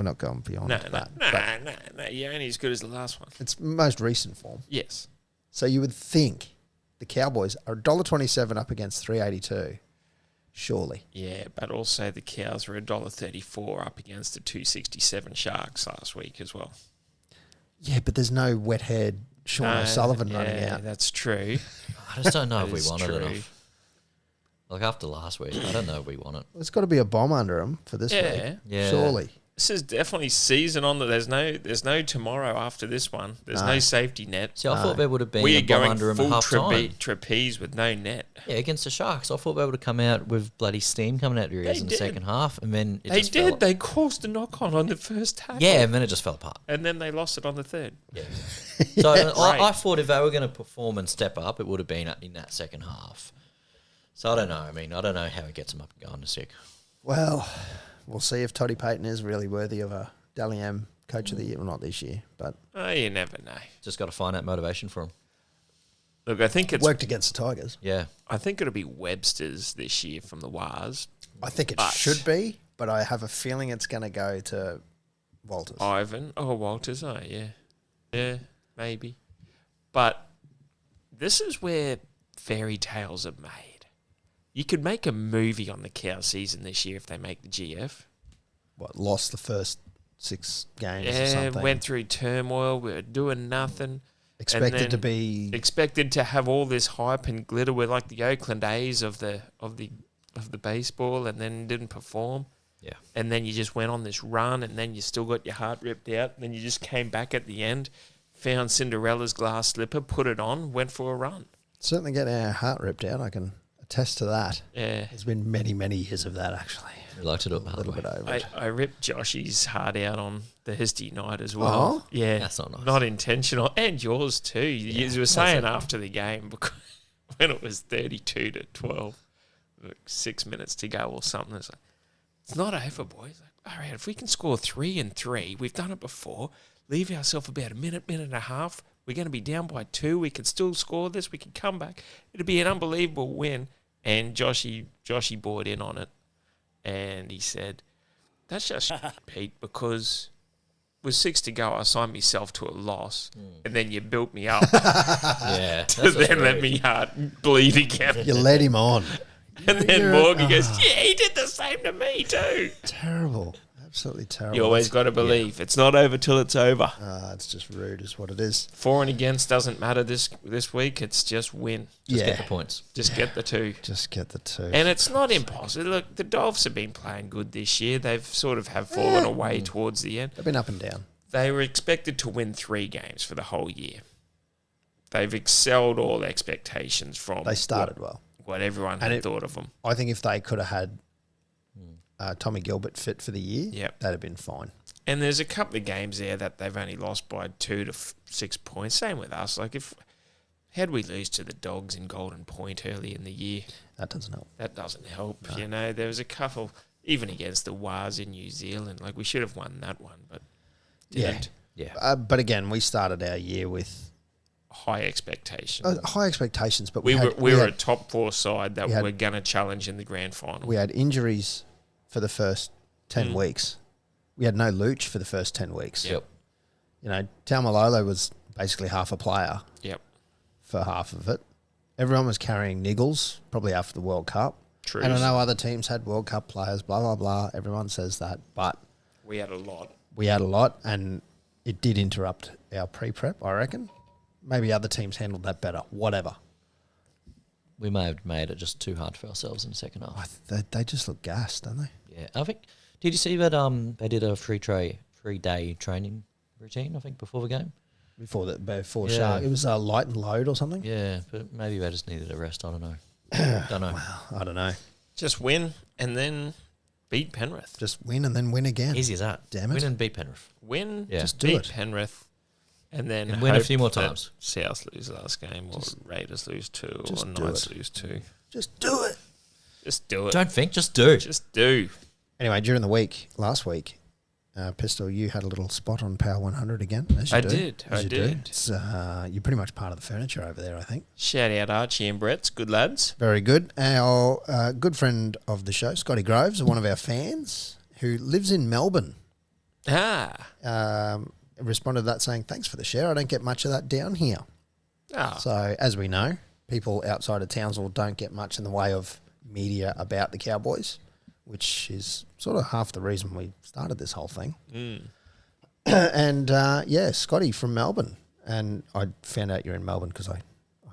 not going beyond No, that. no, but no. You're only as good as the last one. it's most recent form. Yes. So you would think the Cowboys are $1.27 up against $3.82. Surely. Yeah, but also the Cows were $1.34 up against the 267 Sharks last week as well. Yeah, but there's no wet-haired Sean No, O'Sullivan running yeah, out. that's true. I just don't know if That we is want it true. enough. Like after last week, I don't know if we want it. There's got to be a bomb under him for this Yeah. week. Yeah. Surely. This is definitely season on. There's no tomorrow after this one. There's no safety net. See, I thought there would have been We a are bomb going under him at full half time. trapeze with no net. Yeah, against the Sharks. I thought they would have come out with bloody steam coming out their ears They in the did. second half, and then it They just did. fell. They caused a knock on the first tackle. Yeah, and then it just fell apart. And then they lost it on the third. Yeah. So Right. I thought if they were going to perform and step up, it would have been in that second half. So I don't know. I mean, I don't know how it gets them up and going to sick. Well, we'll see if Toddy Payton is really worthy of a Dally M Coach of the Year. Well, not this year, but Oh, you never know. Just got to find that motivation for them. Look, I think worked against the Tigers. Yeah. I think it'll be Webster's this year from the Wars. I think it But- should be, but I have a feeling it's going to go to Walters. Ivan. Oh, Walters. Oh, yeah. Yeah, maybe. But This is where fairy tales are made. You could make a movie on the cow season this year if they make the GF. What, lost the first 6 games or Yeah, something? went through turmoil. We were doing nothing. Expected to be... expected to have all this hype and glitter. We're like the Oakland A's of the baseball, and then didn't perform. Yeah. And then you just went on this run, and then you still got your heart ripped out. And then you just came back at the end, found Cinderella's glass slipper, put it on, went for a run. Certainly getting our heart ripped out. I can attest to that. Yeah. There's been many, many years of that, actually. We like to do it the A hard little way. bit over it. I ripped Joshy's heart out on Thursday night as well. Oh? Yeah. That's not nice. Not intentional. And yours too. You were saying after the game, because when it was 32-12, like 6 minutes to go or something, it's like, it's not over, boys. Like, all right, if we can score 3 and 3, we've done it before, leave ourselves about a minute and a half, we're going to be down by 2, we can still score this, we can come back. It'll be an unbelievable win. And Joshy bought in on it. And he said, that's just Pete, because with 6 to go, I signed myself to a loss, and then you built me up Yeah. to then let me heart bleed again. You led him on. And then Morgan goes, yeah, he did the same to me too. Terrible. Absolutely terrible. You always got to believe. It's not over till it's over. It's just rude is what it is. For and against doesn't matter this week. It's just win. Just Yeah. get the points. Just get the 2. Just get the 2. And it's not impossible. Look, the Dolphs have been playing good this year. They've sort of have fallen away towards the end. They've been up and down. They were expected to win 3 games for the whole year. They've excelled all expectations from They started well. what everyone had thought of them. I think if they could have had Tommy Gilbert fit for the year, Yep. that'd have been fine. And there's a couple of games there that they've only lost by 2 to 6 points. Same with us. Like, how'd we lose to the Dogs in Golden Point early in the year? That doesn't help. That doesn't help. No. You know, there was a couple, even against the Waz in New Zealand. Like, we should have won that one, but didn't. Yeah. But again, we started our year with High expectations. high expectations, but we had, were a had, top 4 side that had- we're going to challenge in the grand final. we had injuries for the first 10 weeks. We had no Luch for the first 10 weeks. Yep. You know, Taumalolo was basically half a player Yep. for half of it. Everyone was carrying niggles, probably after the World Cup. True. And I know other teams had World Cup players, blah, blah, blah. Everyone says that. But We had a lot. we had a lot, and it did interrupt our pre-prep, I reckon. Maybe other teams handled that better. Whatever. We may have made it just too hard for ourselves in the second half. They just look gassed, don't they? Yeah. I think, did you see that they did a 3-day training routine, I think, before the game? Before Yeah. Shark. It was light and load or something? Yeah, but maybe they just needed a rest. I don't know. Don't know. I don't know. Just win and then beat Penrith. Just win and then win again. Easy as that. Damn it. Win and beat Penrith. Win, Yeah. just do beat it. Penrith, and then And win a hope few more that times. South lose last game, or Raiders lose 2, just or do Knights it. lose 2. Just do it. Just do it. Don't think, just do. Just do. Anyway, during the week, last week, Pistol, you had a little spot on Power 100 again, as you I do. did, As I you do. did. It's, you're pretty much part of the furniture over there, I think. Shout out Archie and Brett's good lads. Very good. Our good friend of the show, Scotty Groves, one of our fans, who lives in Melbourne, responded to that saying, thanks for the share. I don't get much of that down here. Ah, So, as we know, people outside of Townsville don't get much in the way of media about the Cowboys, which is sort of half the reason we started this whole thing. And, Scotty from Melbourne. And I found out you're in Melbourne because I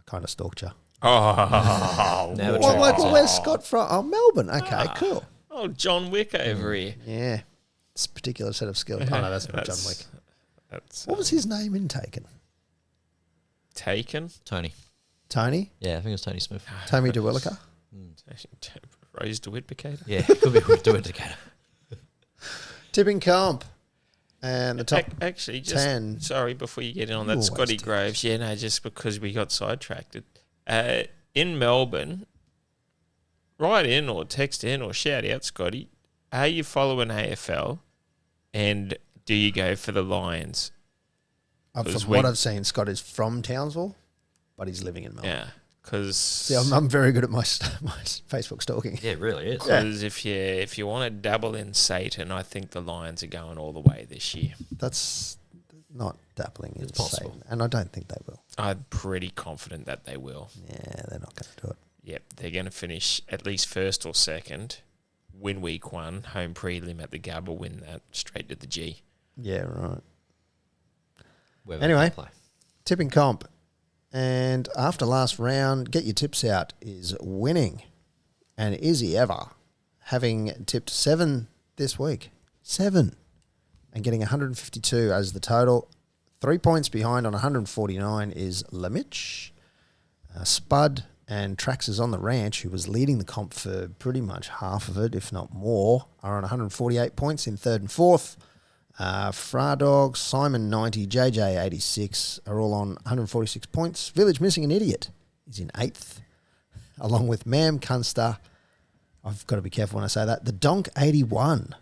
kind of stalked you. Oh, Now we're Well, tracking where's Scott from? Oh, Melbourne. Okay, cool. oh, John Wick over here. Yeah. It's a particular set of skills. Oh, no, that's not John Wick. That's What was his name in Taken? Taken. Tony. Tony? Yeah, I think it was Tony Smith. Tommy DeWillica? Rose de Whitbicator. Yeah, could be worth doing together. Tipping comp. And the top Actually, just 10. sorry, before you get in on that, Always Scotty do. Groves. Yeah, no, just because we got sidetracked. In Melbourne, write in or text in or shout out, Scotty. Are you following AFL? And do you go for the Lions? From 'Cause what we- I've seen, Scott is from Townsville, but he's living in Melbourne. Yeah, because See, I'm very good at my Facebook stalking. Yeah, it really is. if you want to dabble in Satan, I think the Lions are going all the way this year. That's not dabbling in possible. Satan, and I don't think they will. I'm pretty confident that they will. Yeah, they're not going to do it. Yep, they're going to finish at least first or second, win week 1, home prelim at the Gabba, win that straight to the G. Yeah, right. Wherever Anyway. they play. Tipping comp. And after last round, Get Your Tips Out is winning. And is he ever? Having tipped 7 this week. 7. And getting 152 as the total. 3 points behind on 149 is Lemich. Spud and Traxxas on the Ranch, who was leading the comp for pretty much half of it, if not more, are on 148 points in third and fourth. Fradog, Simon 90, JJ 86 are all on 146 points. Village Missing an Idiot is in 8th, along with Mam Cunster. I've got to be careful when I say that. The Donk 81.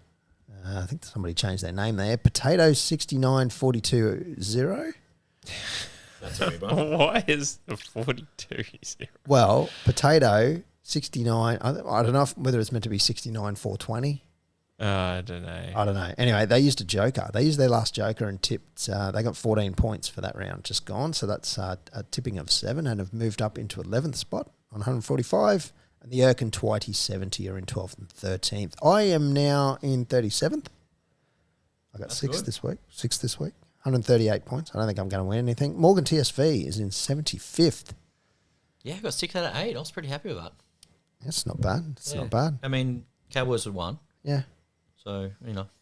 I think somebody changed their name there. Potatoes 69 42 0. That's everybody. Why is the 42 0? Well, Potato 69. I don't know whether it's meant to be 69 420. I don't know. I don't know. Anyway, they used a joker. They used their last joker and tipped. They got 14 points for that round just gone. So that's a tipping of 7 and have moved up into 11th spot on 145. And the Erk and Twitey 70 are in 12th and 13th. I am now in 37th. I got That's 6th good. this week. 6th this week. 138 points. I don't think I'm going to win anything. Morgan TSV is in 75th. Yeah, I got 6 out of 8. I was pretty happy with that. That's not bad. It's Yeah. not bad. I mean, Cowboys had won, Yeah. so,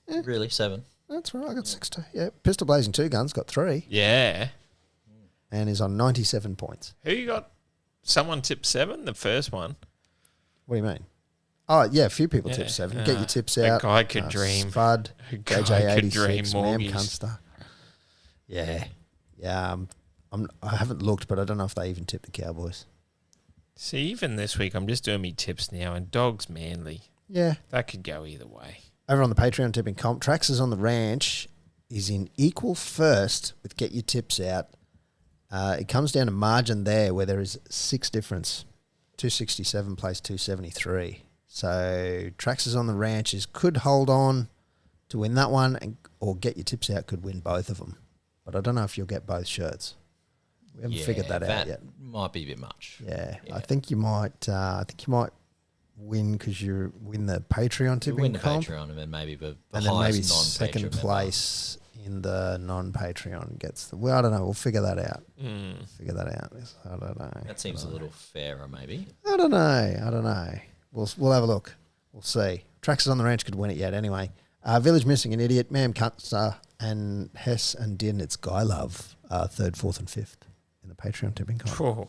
really 7. That's right. I got 6 too. Yeah. Pistol Blazing 2 Guns got 3 Yeah. and is on 97 points. Who you got? Someone tipped 7, the first one. What do you mean? Oh, yeah, a few people Yeah, tip 7. Get your tips a out. guy could dream. Spud, A guy JJ could dream 86, Mam Morgies. Cunster. Yeah. Yeah. I haven't looked, but I don't know if they even tip the Cowboys. See, even this week, I'm just doing me tips now, and Dogs Manly. Yeah. That could go either way. Over on the Patreon tipping comp, Traxxas on the Ranch is in equal first with Get Your Tips Out. It comes down to margin there where there is 6 difference. 267 plays 273. So Traxxas on the Ranch could hold on to win that one, or Get Your Tips Out could win both of them. But I don't know if you'll get both shirts. We haven't figured that out yet. Might be a bit much. Yeah, Yeah. I think you might. Win because you win the Patreon You tipping win the comp, Patreon and then maybe the and then highest maybe non-Patreon second member. place in the non-Patreon gets the. Well, I don't know. We'll figure that out. Figure that out. I don't know. That seems a little fairer, maybe. I don't know. We'll have a look. We'll see. Traxxas on the Ranch could win it yet. Anyway, Village Missing an Idiot, Mam Cunster, and Hess and Din. It's Guy Love, 3rd, 4th, and 5th in the Patreon tipping comp. Oh.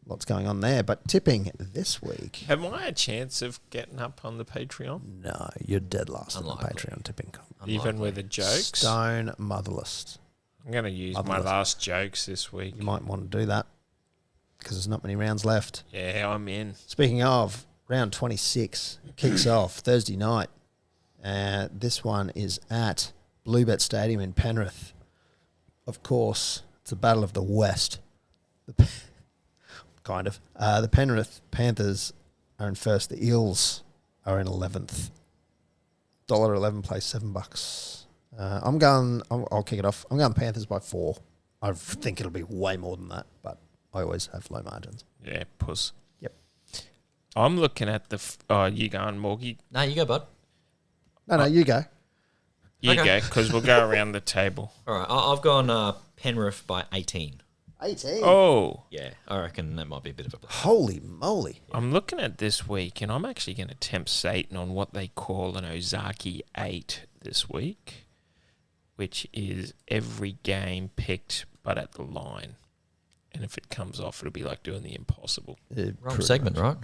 Lots going on there. But tipping this week, Have I a chance of getting up on the Patreon? no, you're dead last in the Unlikely. Patreon tipping comp. Even with the jokes? Stone motherless. I'm going to use my Motherless. last jokes this week. You might want to do that because there's not many rounds left. Yeah, I'm in. Speaking of, round 26 kicks off Thursday night. This one is at Bluebet Stadium in Penrith. Of course, it's a battle of the West. Kind of. The Penrith Panthers are in first. The Eels are in 11th. $1.11 plays $7. I'll kick it off. I'm going Panthers by 4. I think it'll be way more than that, but I always have low margins. Yeah, puss. Yep. I'm looking at the... you going, Morgie? No, you go, bud. No, you go. You Okay. go, because we'll go around the table. All right, I've gone Penrith by 18. 18. Oh, Yeah, I reckon that might be a bit of a... Holy moly. I'm looking at this week, and I'm actually going to tempt Satan on what they call an Ozaki 8 this week, which is every game picked but at the line. And if it comes off, it'll be like doing the impossible. Wrong segment, right?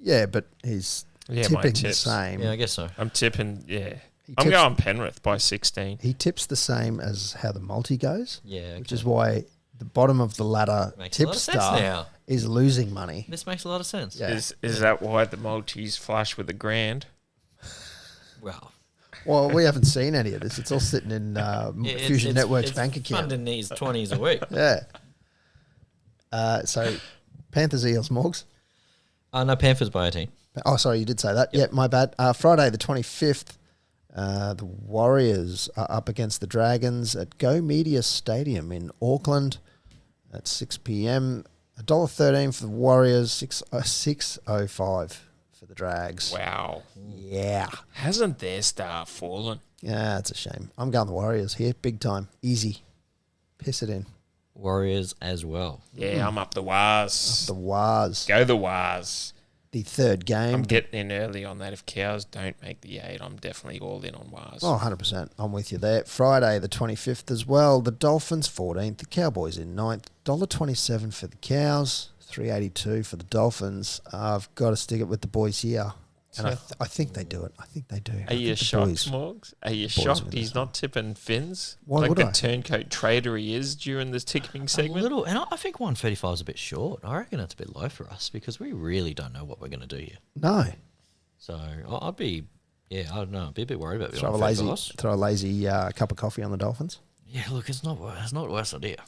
Yeah, but he's Yeah, my tipping the tips. same. Yeah, I guess so. I'm tipping, yeah. He I'm tips- going Penrith by 16. He tips the same as how the multi goes, Yeah, which okay. is why the bottom of the ladder Makes a lot of sense tipster now. is losing money. This makes a lot of sense. Yeah. Is that why the Maltese flush with the grand? Well, Well, we haven't seen any of this. It's all sitting in Fusion Network's it's bank account. funding these 20s a week. Yeah. So Panthers, Eels, Morgs. No, Panthers by 18. Oh, sorry, you did say that. Yeah, my bad. Friday the 25th, The Warriors are up against the Dragons at Go Media Stadium in Auckland at 6 p.m. $1.13 for the Warriors, 6.05 for the Drags. Wow. Yeah. Hasn't their star fallen? Yeah, it's a shame. I'm going the Warriors here, big time, easy. Piss it in. Warriors as well. Yeah, I'm up the Wars. The Wars, Go the Wars. the third game. I'm getting in early on that. If Cows don't make the 8, I'm definitely all in on Wars. Oh, 100%. I'm with you there. Friday, the 25th as well. The Dolphins, 14th. The Cowboys in 9th. $1.27 for the Cows. $3.82 for the Dolphins. I've got to stick it with the boys here. And I think they do it. I think they do. Are you shocked, Morgs? Are you shocked win he's this not tipping Finns? Why like would the I? turncoat trader he is during this ticking A segment? little, and I think 135 is a bit short. I reckon it's a bit low for us because we really don't know what we're going to do here. No. So I'd be, I don't know, I'd be a bit worried about the Throw a 135s. lazy cup of coffee on the Dolphins. Yeah, look, it's not the worst idea.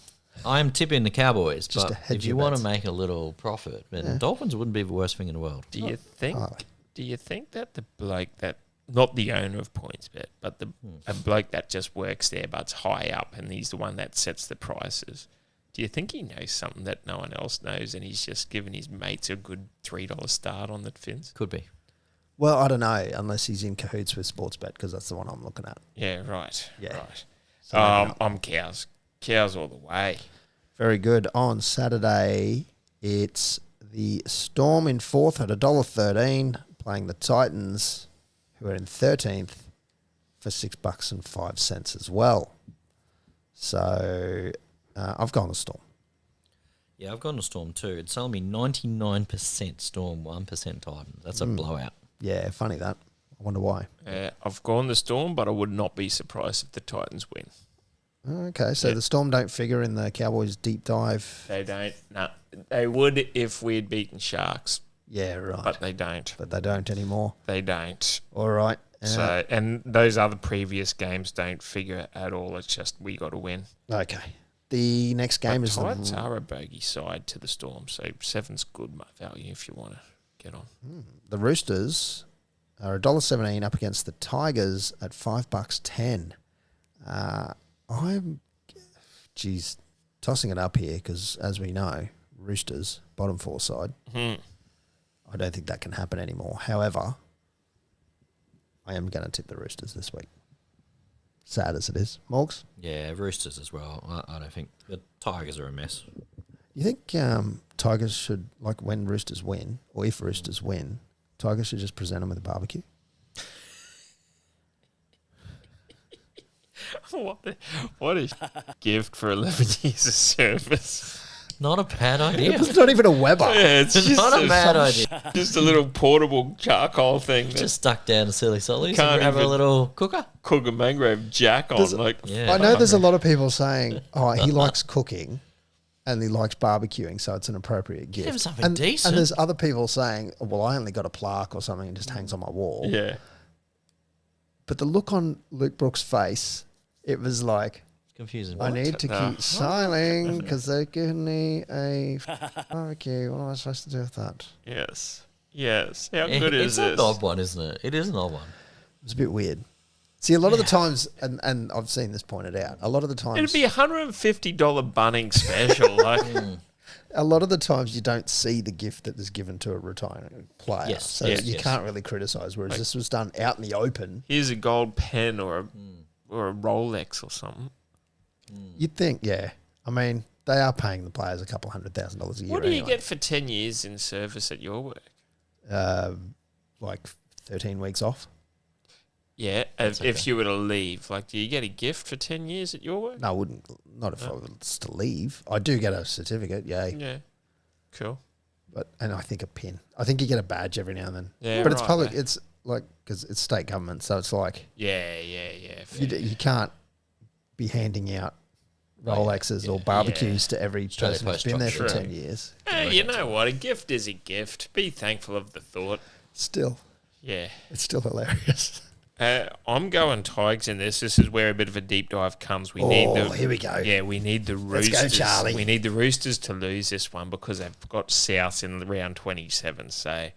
I am tipping the Cowboys, Just to but hedge if your you want bets. to make a little profit, then Dolphins wouldn't be the worst thing in the world. Do you think? Oh. Do you think that the bloke that not the owner of PointsBet, but a bloke that just works there, but's high up, and he's the one that sets the prices? Do you think he knows something that no one else knows, and he's just giving his mates a good $3 start on the Finns? Could be. Well, I don't know, unless he's in cahoots with Sportsbet, because that's the one I'm looking at. Yeah, right. Yeah. Right. So maybe not. I'm Cows. Cows all the way. Very good. On Saturday, it's the Storm in 4th at $1.13, playing the Titans, who are in 13th, for $6.05 as well. So I've gone the Storm. Yeah, I've gone to Storm too. It's telling me 99% Storm, 1% Titans. That's a blowout. Yeah, funny that. I wonder why. I've gone the Storm, but I would not be surprised if the Titans win. Okay, so Yeah. the Storm don't figure in the Cowboys deep dive. They don't. No, they would if we had beaten Sharks, Yeah, right. but they don't. But they don't anymore. They don't. All right. So, and those other previous games don't figure at all. It's just we got to win. Okay. The next game But is Titans the, are a bogey side to the Storm, so 7's good value if you want to get on. the Roosters are $1.17 up against the Tigers at $5.10. I'm, tossing it up here because, as we know, Roosters, bottom 4 side. I don't think that can happen anymore. However, I am going to tip the Roosters this week. Sad as it is. Morgs, Yeah, Roosters as well. I don't think the Tigers are a mess. you think Tigers should, like when Roosters win, or if Roosters win, Tigers should just present them with a barbecue? What a gift for 11 years of service. Not a bad idea. It's not even a Weber. Yeah, it's just Not a bad idea. Just a little portable charcoal thing that Just stuck down to silly sollies Can't and have a even- little cooker. cook a mangrove jack on. Does it- Like, Yeah. I know there's a lot of people saying, oh, he likes cooking and he likes barbecuing, so it's an appropriate gift. him something and, decent. And there's other people saying, well, I only got a plaque or something and just hangs on my wall. yeah. But the look on Luke Brooks' face, it was like, It's confusing. I need to No. keep smiling because they're giving me a barbecue. What am I supposed to do with that? Yes. Yes. How good is It's this? an odd one, isn't it? It is an odd one. It's a bit weird. See, a lot of the times, and I've seen this pointed out, a lot of the times, It'd be $150 Bunnings special. Like, a lot of the times you don't see the gift that is given to a retiring player. Yes, So yes, you yes. can't really criticise, whereas this was done out in the open. here's a gold pen or a Rolex or something. You'd think, yeah. I mean, they are paying the players a couple $100,000 a year What do you anyway. get for 10 years in service at your work? Like 13 weeks off? Yeah, if you were to leave, like, do you get a gift for 10 years at your work? No, I wouldn't. Not if I was to leave. I do get a certificate, yay. Yeah, cool. And I think a pin. I think you get a badge every now and then. Yeah, but it's right, public. mate. It's like, because it's state government, so it's like Yeah. you can't be handing out Rolexes or barbecues to every Australia person who's Post been there for Trust. 10 years. Hey, you know what? A gift is a gift. Be thankful of the thought. Still, Yeah. it's still hilarious. I'm going Tigers in this. This is where a bit of a deep dive comes. We need the here we go. Yeah, we need the Let's go, Roosters. Charlie. We need the Roosters to lose this one because they've got South in round 27. So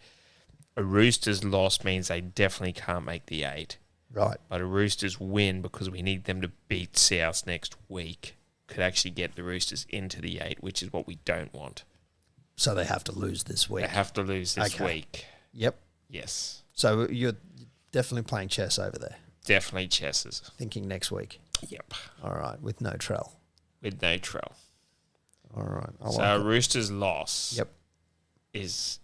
a Roosters loss means they definitely can't make the 8. Right. But a Roosters win, because we need them to beat South next week, could actually get the Roosters into the 8, which is what we don't want. So they have to lose this week. They have to lose this Okay. week. Yep. Yes. So you're definitely playing chess over there. Definitely chesses. Thinking next week. Yep. All right, with no Trell. With no trail. All right. I So like a it. Roosters loss Yep. is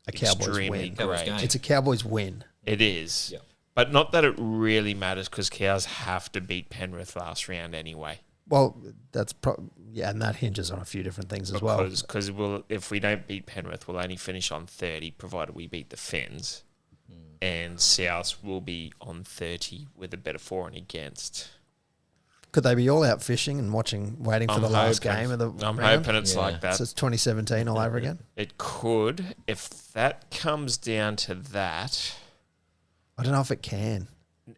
A Cowboys extremely win. Cowboys great. game. It's a Cowboys win. It is. Yep. But not that it really matters, because Cows have to beat Penrith last round anyway. Well, that's and that hinges on a few different things as well. Because if we don't beat Penrith, we'll only finish on 30, provided we beat the Fens. And South will be on 30 with a better for and against. Could they be all out fishing and waiting for the last game of the I'm round? hoping it's Yeah. like that. So it's 2017 all over again? It could. If that comes down to that, I don't know if it can.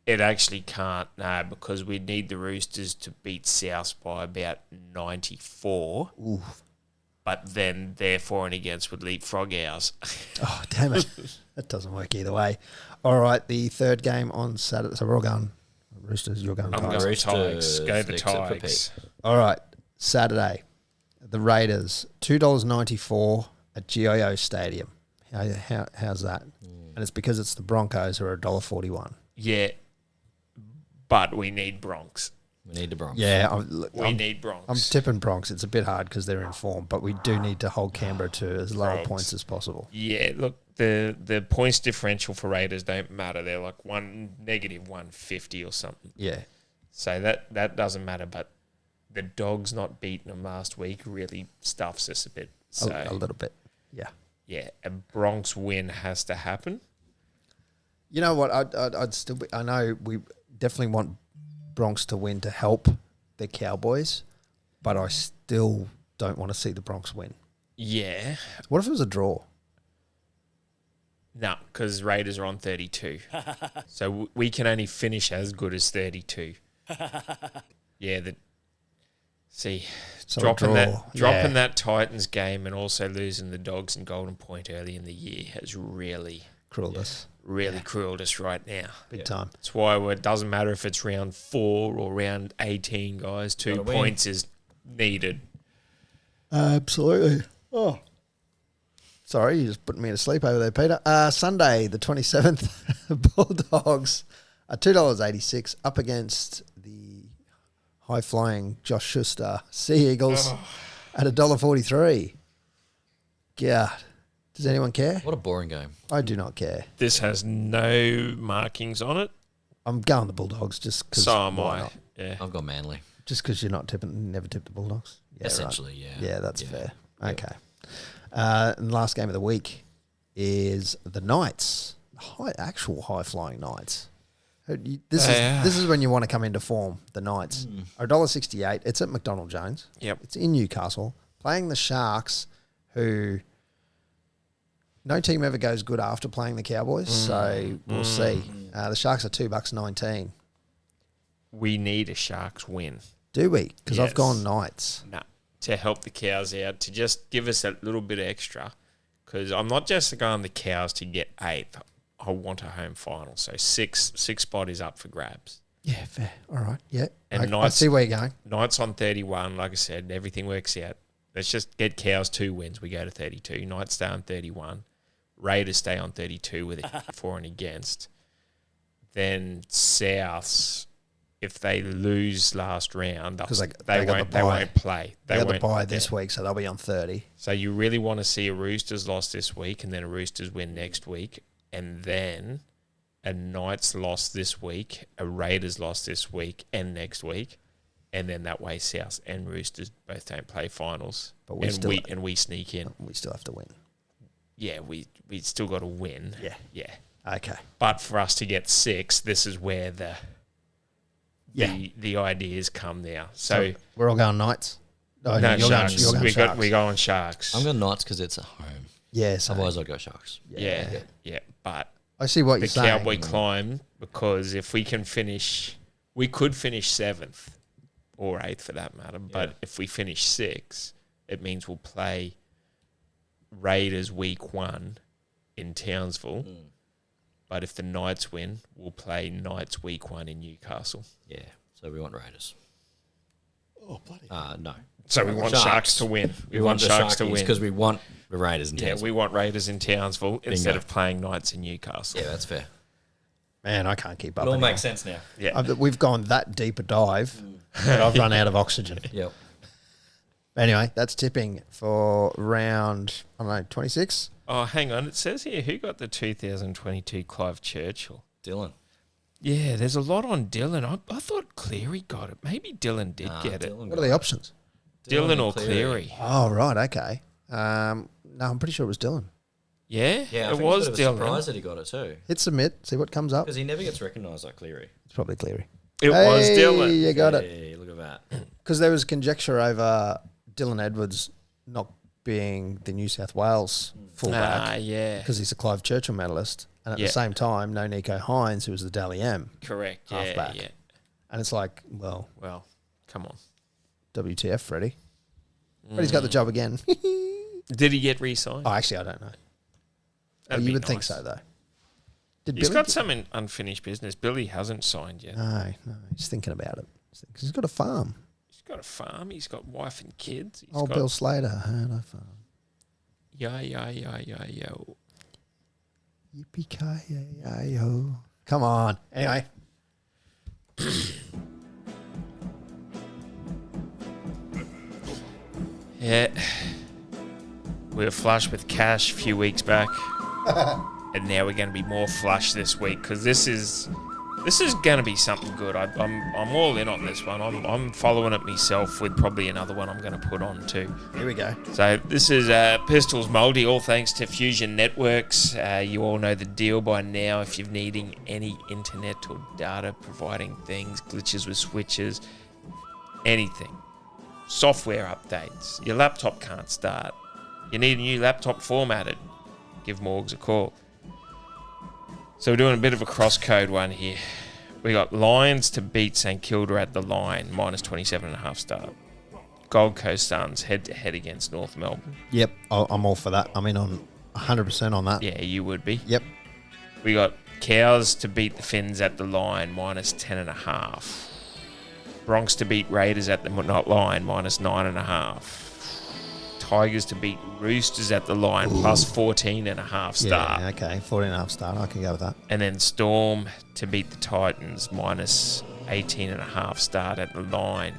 it actually can't, no, because we need the Roosters to beat South by about 94. Ooh. But then their for and against would leapfrog ours. Oh, damn it. That doesn't work either way. All right, the third game on Saturday. So we're all going Roosters, you're going I'm Tigers. going Roosters, Tigers. Go the except for Tigers. All right, Saturday, the Raiders, $2.94 at GIO Stadium. How's that? And it's because it's the Broncos who are $1.41. Yeah, but we need Bronx. We need the Broncos. Yeah, We need Bronx. I'm tipping Bronx. It's a bit hard because they're in form, but we do need to hold Canberra to as low Bronx. points as possible. Yeah, look, the points differential for Raiders don't matter. They're like negative 150 or something. Yeah. So that doesn't matter. But the Dogs not beating them last week really stuffs us a bit. So A little bit. Yeah. yeah, a Bronx win has to happen. You know what? I'd still. I know we definitely want Bronx to win to help the Cowboys, but I still don't want to see the Bronx win. Yeah, What if it was a draw? no, because Raiders are on 32, so we can only finish as good as 32. Yeah, see, So a dropping draw. that Titans game and also losing the Dogs and Golden Point early in the year has really Crueled us crueled us right now. big time. That's why it doesn't matter if it's round 4 or round 18, guys. 2 Gotta win. points is needed. Absolutely. Oh. Sorry, you just put me to sleep over there, Peter. Sunday, the 27th, Bulldogs are $2.86 up against the high-flying Josh Schuster Sea Eagles at $1.43. God. Does anyone care? What a boring game. I do not care. This has no markings on it. I'm going the Bulldogs just because. So am I. Yeah. I've got Manly. Just because you're not never tipped the Bulldogs. Yeah, Essentially, right. yeah. Yeah, that's Yeah. fair. Yep. Okay. And the last game of the week is the Knights, actual high-flying Knights. This is when you want to come into form. The Knights are $1.68. It's at McDonald Jones. Yep. It's in Newcastle, playing the Sharks, who no team ever goes good after playing the Cowboys. So we'll see. The Sharks are $2.19. We need a Sharks win. Do we? Because Yes. I've gone Knights. No, to help the Cows out, to just give us a little bit extra. Because I'm not just going the Cows to get 8th. I want a home final. So six spot is up for grabs. Yeah, fair. All right. Yeah. And I Knights- see where you're going. Knights on 31, like I said, everything works out. Let's just get Cows 2 wins. We go to 32. Knights stay on 31. Raiders stay on 32 with a for and against. Then Souths, if they lose last round, 'Cause they they got won't the bye. won't play. They got the won't- bye this week, so they'll be on 30. So you really want to see a Roosters loss this week, and then a Roosters win next week, and then a Knights loss this week, a Raiders loss this week and next week, and then that way South and Roosters both don't play finals, But we we sneak in. We still have to win. Yeah, we still got to win. Yeah. Yeah. Okay. But for us to get 6, this is where the ideas come now. So we're all going Knights. Oh, no, you're Sharks. Going, you're going Sharks. We go on Sharks. I'm going Knights because it's at home. Yeah, so Otherwise, I'd go Sharks. yeah. But I see what the you're saying. Cowboy climb, because if we can finish, we could finish 7th or 8th for that matter. But if we finish 6th, it means we'll play Raiders week 1 in Townsville, But if the Knights win, we'll play Knights week 1 in Newcastle. Yeah. So we want Raiders. Oh, bloody. No. So we want Sharks to win. We want the Sharks to win. because we want the Raiders in Yeah, Townsville. we want Raiders in Townsville instead of playing Knights in Newcastle. Yeah, that's fair. Man, I can't keep up. It all anymore. makes sense now. Yeah. We've gone that deep a dive that I've run out of oxygen. Yep. Anyway, that's tipping for round, 26. Oh, hang on. It says here, who got the 2022 Clive Churchill? Dylan. Yeah, there's a lot on Dylan. I thought Cleary got it. Maybe Dylan did get it. What are the options? Dylan or Cleary? Oh, right, okay. No, I'm pretty sure it was Dylan. Yeah, Yeah, I it think was it's a bit of a surprise Dylan. that he got it too. Hit submit, see what comes up. Because he never gets recognised like Cleary. It's probably Cleary. It was Dylan. You got it. Hey, look at that. Because there was conjecture over Dylan Edwards not being the New South Wales fullback Yeah. because he's a Clive Churchill medalist. And at Yeah. the same time, no Nico Hines, who was the Dally M. Correct. Yeah, Halfback. yeah. And it's like, well, Well, come on. WTF, Freddie. But he's got the job again. Did he get re-signed? Oh, actually, I don't know. That'd You be would think nice. so, though. Did He's Billy got get- some unfinished business. Billy hasn't signed yet. No, he's thinking about it. Because he's got a farm. He's got a farm. He's got wife and kids. He's Old got Bill Slater had a farm. Yeah. Yippee-ki-yay-yo. Come on. Anyway. Yeah. We were flush with cash a few weeks back. And now we're going to be more flush this week because this is going to be something good. I'm all in on this one. I'm following it myself with probably another one I'm going to put on too. Here we go. So this is Pistols Mouldy, all thanks to Fusion Networks. You all know the deal by now. If you're needing any internet or data providing things, glitches with switches, anything, software updates, your laptop can't start, you need a new laptop formatted, give Morgs a call. So we're doing a bit of a cross-code one here. We got Lions to beat St Kilda at the line, minus 27.5 start. Gold Coast Suns head-to-head against North Melbourne. Yep, I'm all for that. I'm in on 100% on that. Yeah, you would be. Yep. We got Cows to beat the Finns at the line, minus 10.5. Bronx to beat Raiders at the line, minus 9.5. Tigers to beat Roosters at the line, plus 14.5 start. Yeah, okay. 14.5 start. I can go with that. And then Storm to beat the Titans, minus 18.5 start at the line.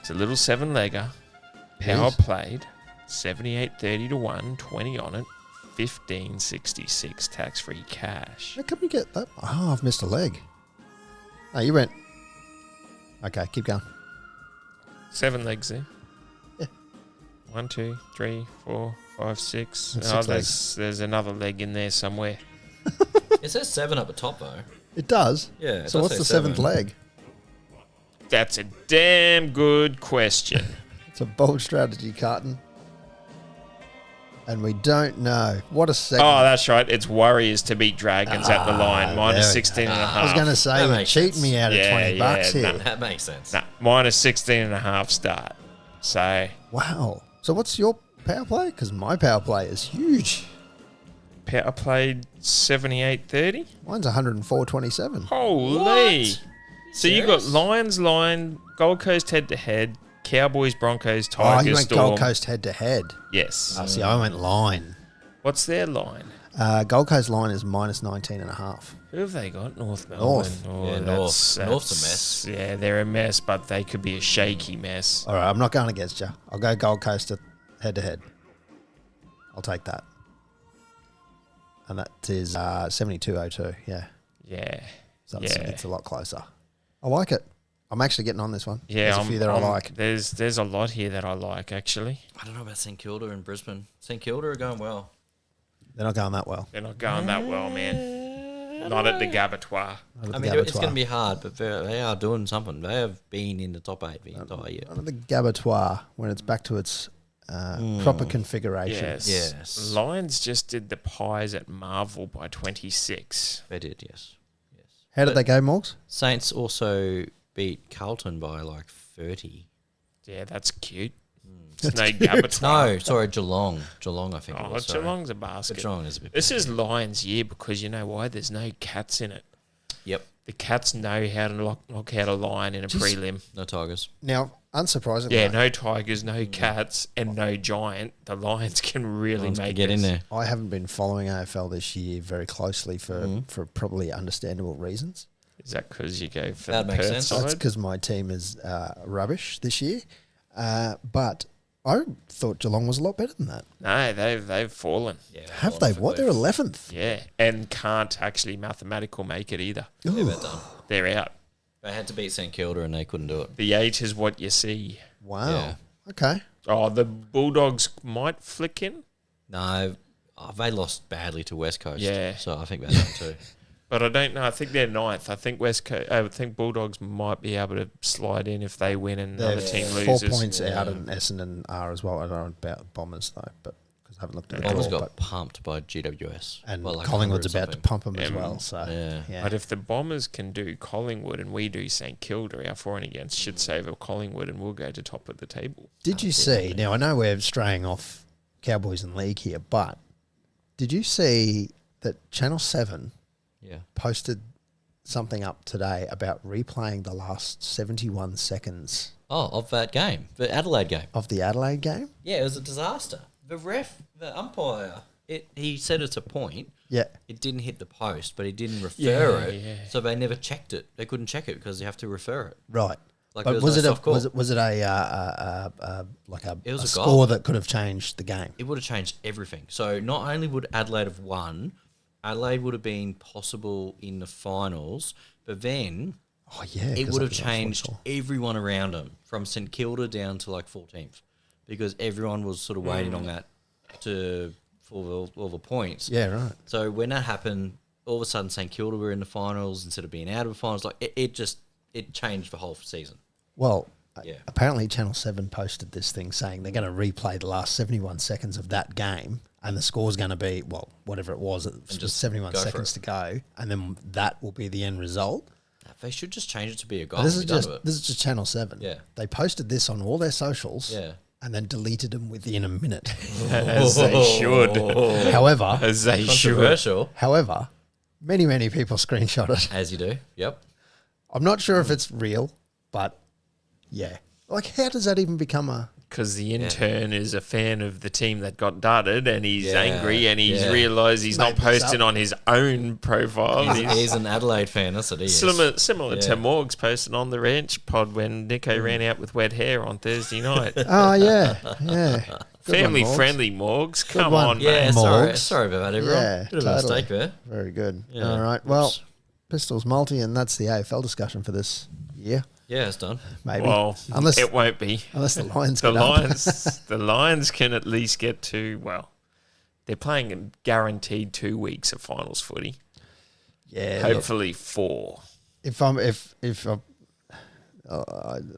It's a little 7-legger. Power Yes. played, 78.30 to 1, 20 on it, 15.66 tax-free cash. How come you get that? Oh, I've missed a leg. Oh, you went. Okay, keep going. 7 legs there. Yeah. 1, 2, 3, 4, 5, 6. That's Oh, 6 there's another leg in there somewhere. It says 7 up the top though. It does? Yeah, it So does what's say the seventh 7. leg? That's a damn good question. It's a bold strategy, Carton. And we don't know. What a segment. Oh, that's right. It's Warriors to beat Dragons at the line, minus there we go. 16.5. I was going to say, That you're makes cheating sense. me out of Yeah, 20 bucks yeah, here. That makes sense. Nah, minus 16.5 start. So, Wow. So what's your power play? Because my power play is huge. power played 78.30. Mine's 104.27. Holy. What? So you got Serious? Lions line, Gold Coast head-to-head, Cowboys, Broncos, Oh, Tigers, you went Storm. Gold Coast head to head. Yes. Oh, see, I went line. What's their line? Gold Coast line is minus 19.5. Who have they got? North Melbourne. North. Oh, Yeah, that's- North's a that's- Yeah, they're a mess, but they could be a shaky mess. All right, I'm not going against you. I'll go Gold Coast head to head. I'll take that. And that is 72.02. Yeah. Yeah. So Yeah. it's a lot closer. I like it. I'm actually getting on this one. Yeah, There's a few that I like. There's a lot here that I like, actually. I don't know about St Kilda and Brisbane. St Kilda are going well. They're not going that well. They're not going that well, man. Not at the Gabbatoir. I mean, it's going to be hard, but they are doing something. They have been in the top 8 the entire year. Under the Gabbatoir when it's back to its proper configuration. Yes. Yes. Lions just did the Pies at Marvel by 26. They did, yes. How did they go, Morgs? Saints also beat Carlton by like 30. Yeah, that's cute. It's no Gabba. No, sorry, Geelong. Geelong, I think. Oh, it was, sorry. Geelong's a But basket. Geelong is a bit. This is Lions' year because you know why? There's no Cats in it. Yep. The Cats know how to knock out a Lion in a prelim. No Tigers. Now, unsurprisingly, Yeah, no Tigers, no Cats, and no Giant. The Lions can really Lions make can get in this. there. I haven't been following AFL this year very closely for probably understandable reasons. Is that because you go for That the makes Perth sense. side? That's because my team is rubbish this year. But I thought Geelong was a lot better than that. No, they've fallen. Yeah. Have they? What? They're 11th. Yeah, and can't actually mathematical make it either. They're about done. They're out. They had to beat St Kilda and they couldn't do it. The 8 is what you see. Wow. Yeah. Okay. Oh, the Bulldogs might flick in, No, they lost badly to West Coast. Yeah. So I think they're done too. but I don't know. I think they're 9th. I think I think Bulldogs might be able to slide in if they win and They're another team 4 loses. points out, and Essendon are as well. I don't know about Bombers, though, but because I haven't looked at the Bombers draw, got pumped by GWS. and Well, like Collingwood's 100 about to something. pump them as well. So, Yeah. But if the Bombers can do Collingwood and we do St Kilda, our for and against should save Collingwood and we'll go to top of the table. Did you see? Now, I know we're straying off Cowboys and League here, but did you see that Channel 7 Yeah. posted something up today about replaying the last 71 seconds Oh, of that game, the Adelaide game. of the Adelaide game? Yeah, it was a disaster. The umpire, he said it's a point. Yeah. It didn't hit the post, but he didn't refer it. Yeah. So they never checked it. They couldn't check it because you have to refer it. Right. Like But there was no it a soft call. was it a like a, It was a score goal. that could have changed the game? It would have changed everything. So not only would Adelaide have won, Adelaide would have been possible in the finals, but then Oh yeah, it 'cause would that have was a changed football. everyone around them from St Kilda down to like 14th because everyone was sort of waiting on that for all the points. Yeah, right. So when that happened, all of a sudden St Kilda were in the finals instead of being out of the finals. Like it changed the whole season. Well, Yeah. apparently Channel 7 posted this thing saying they're going to replay the last 71 seconds of that game and the score's going to be, well, whatever it was, just just 71 go for seconds it. to go, and then that will be the end result. They should just change it to be a goal. But this and is be done just with it. this is just Channel 7. Yeah. They posted this on all their socials Yeah. and then deleted them within a minute. As they should. However, As they should. Controversial, many people screenshot it. as you do. Yep. I'm not sure if it's real, but yeah. Like, how does that even become a... Because the intern is a fan of the team that got dudded and he's Yeah, angry and he's yeah. realised he's not Made this posting up. on his own profile. He's an Adelaide fan. That's what he is. Similar Yeah. to Morgs posting on the ranch pod when Nico ran out with wet hair on Thursday night. Oh, yeah. Good one, Family Morgs. friendly Morgs. Come one. on, Yeah, mate. sorry. Morgs. Sorry about that, everyone. Yeah, Bit of a totally. mistake there. Very good. Yeah. All right. Well, Oops. Pistols multi, and that's the AFL discussion for this year, Yeah, it's done. maybe. Well, unless it won't be. the Lions The get up. the Lions can at least get to, well, they're playing a guaranteed 2 weeks of finals footy. Yeah. look, Hopefully 4. if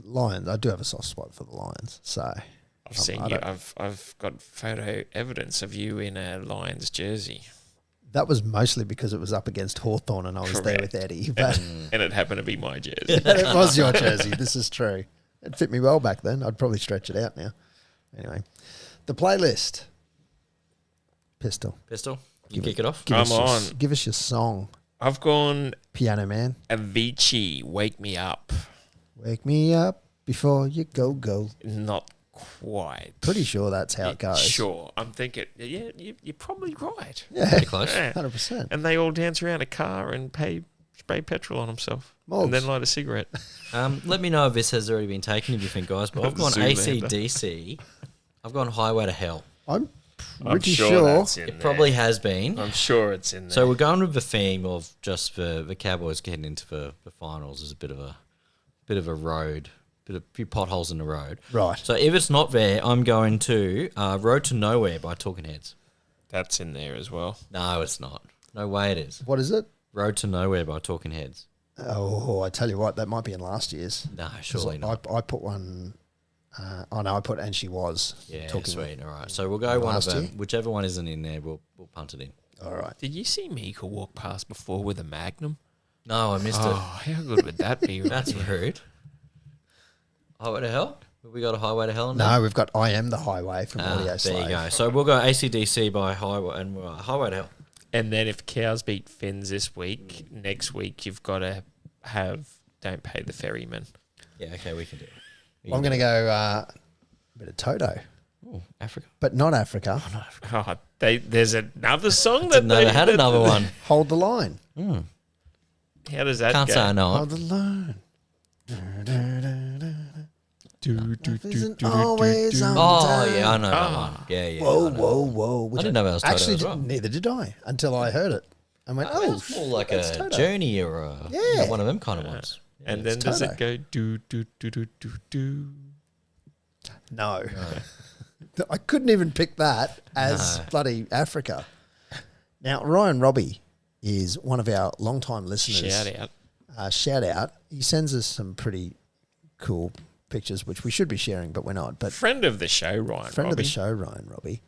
Lions, I do have a soft spot for the Lions. So I've seen I you. don't- I've got photo evidence of you in a Lions jersey, that was mostly because it was up against Hawthorn and I was there with Correct. Eddie. But and it happened to be my jersey. it was your jersey. This is true. It fit me well back then. I'd probably stretch it out now. Anyway, the playlist. Pistol. Pistol, you kick it off. Give I'm us on. Give us your song, I've gone Piano Man. Avicii, Wake Me Up. Wake me up before you go. Not quite. Pretty sure that's how it goes. Sure. I'm thinking, yeah, you're probably right. Yeah, Pretty close. Yeah. 100%. And they all dance around a car and spray petrol on themselves. Morgs. And then light a cigarette. Let me know if this has already been taken, if you think, guys. But I've gone Zoolander. AC/DC. I've gone Highway to Hell. I'm I'm pretty sure sure. that's in It there. probably has been. I'm sure it's in there. So we're going with the theme of just the Cowboys getting into the finals is a bit of a road, few potholes in the road. Right. So if it's not there, I'm going to Road to Nowhere by Talking Heads. That's in there as well. No, it's not. No way it is. What is it? Road to Nowhere by Talking Heads. Oh, I tell you what, that might be in last year's. No, surely not. I put one. I put And She Was. Yeah, Talking. sweet. All right. So we'll go one of last them. year? Whichever one isn't in there, we'll punt it in. All right. Did you see Mika walk past before with a Magnum? No, I missed Oh, it. how good would that be? That's rude. Oh, what the hell? We got a Highway to Hell. No, we've got I Am the Highway from Audio There Slave. you go. So we'll go ACDC by Highway and Highway to Hell. And then if cows beat Fens this week, next week you've got to have Don't Pay the Ferryman. Yeah, okay, we can do it. I'm going to go a bit of Toto, Ooh, Africa. but not Africa. Oh, there's another song that Didn't know they had another one. Hold the Line. How does that Can't go? say I know Hold it. the line. Life isn't always on Oh, time. yeah, I know that one. Yeah. Whoa, I know. whoa, whoa. Which I didn't know that was Toto Actually, as well. neither did I until I heard it. I went, oh, That's more like that's a Toto. Journey or a, Yeah. one of them kind of ones. And then does Toto. it go do do do do do do? No. I couldn't even pick that as No. bloody Africa. Now, Ryan Robbie is one of our long-time listeners. Shout out. Shout out. He sends us some pretty cool pictures, which we should be sharing, but we're not. But Friend of the show, Ryan. friend of Robbie. the show, Ryan Robbie.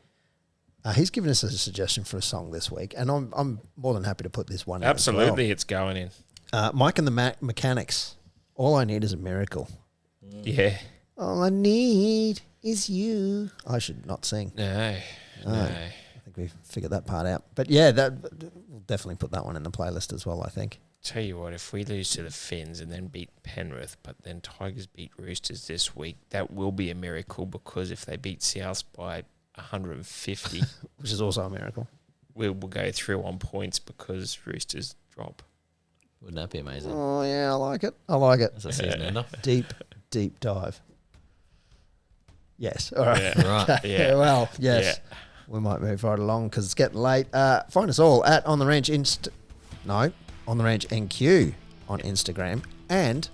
He's given us a suggestion for a song this week, and I'm more than happy to put this one in. Absolutely, it's going in. As well. Mike and the Mechanics. All I need is a miracle. Yeah. All I need is you. I should not sing. No. I think we've figured that part out. But yeah, we'll definitely put that one in the playlist as well, I think. Tell you what, if we lose to the Finns and then beat Penrith, but then Tigers beat Roosters this week, that will be a miracle, because if they beat South by 150, Which is also a miracle. we will go through on points because Roosters drop. Wouldn't that be amazing? Oh, yeah, I like it. I like it. That's a season ender. Deep dive. Yes. All right. Yeah. Right. Yeah. Well, yes. Yeah. We might move right along because it's getting late. Find us all at On The Ranch On The Ranch NQ on Instagram and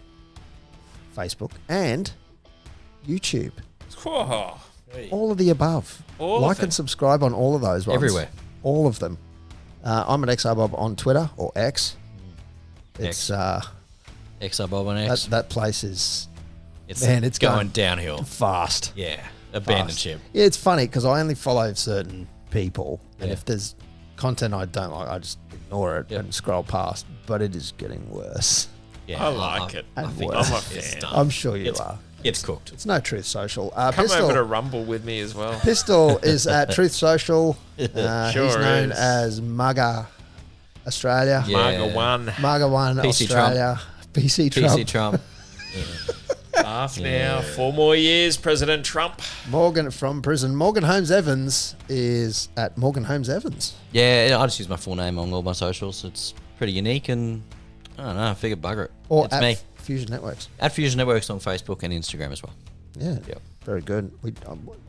Facebook and YouTube. Oh, All of the above. All of like them. and subscribe on all of those ones. Everywhere. All of them. I'm at XRBob on Twitter or X. It's XR Bob and X. that place is It's, man, it's going going downhill. fast. Yeah. Abandoned ship. Yeah, it's funny because I only follow certain people, and Yeah. if there's content I don't like, I just ignore it Yep. and scroll past. But it is getting worse. Yeah. I like it. And I'm worse. a It's fan. done. I'm sure you It's- are. It's cooked. It's no Truth Social. Come Pistol, over to Rumble with me as well. Pistol is at Truth Social. He's Sure known is. as Mugger Australia. Yeah. Marga one. Mugger One PC Australia. PC Trump. PC Trump. Half now. 4 more years, President Trump. Morgan from prison. Morgan Holmes Evans is at Morgan Holmes Evans. Yeah, I just use my full name on all my socials. It's pretty unique, and I don't know, I figured bugger it. Or It's at me. Fusion Networks. At Fusion Networks on Facebook and Instagram as well. Yeah. Yep. Very good.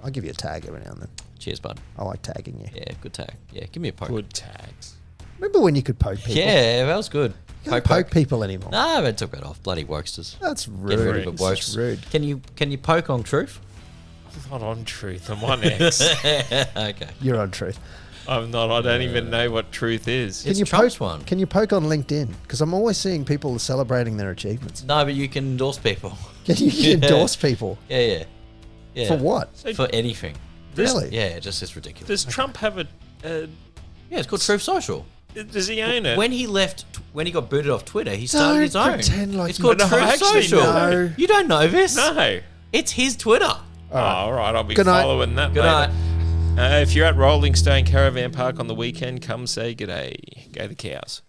I'll give you a tag every now and then. Cheers, bud. I like tagging you. Yeah, good tag. Yeah, give me a poke. Good tags. Remember when you could poke people? Yeah, that was good. You can't poke people anymore. No, I haven't took that off. Bloody wokesters. That's Get rid rude. of it, It's wokes. just rude. Can you poke on truth? I'm not on Truth. I'm on X. Okay. You're on Truth. I'm not. I don't even know what Truth is. It's you Trump's poke, one. Can you poke on LinkedIn? Because I'm always seeing people celebrating their achievements. No, but you can endorse people. Can you endorse people? Yeah. For what? For anything. Really? Yeah, it's ridiculous. Does Trump have a? Yeah, it's called Truth Social. Does he own it? When he got booted off Twitter, he started Don't his own. pretend like it's you called know. Truth I actually Social. know. You don't know this? No. It's his Twitter. Oh, all right. I'll be Good night. following that. Good later. night. If you're at Rolling Stone Caravan Park on the weekend, come say g'day. Go the cows.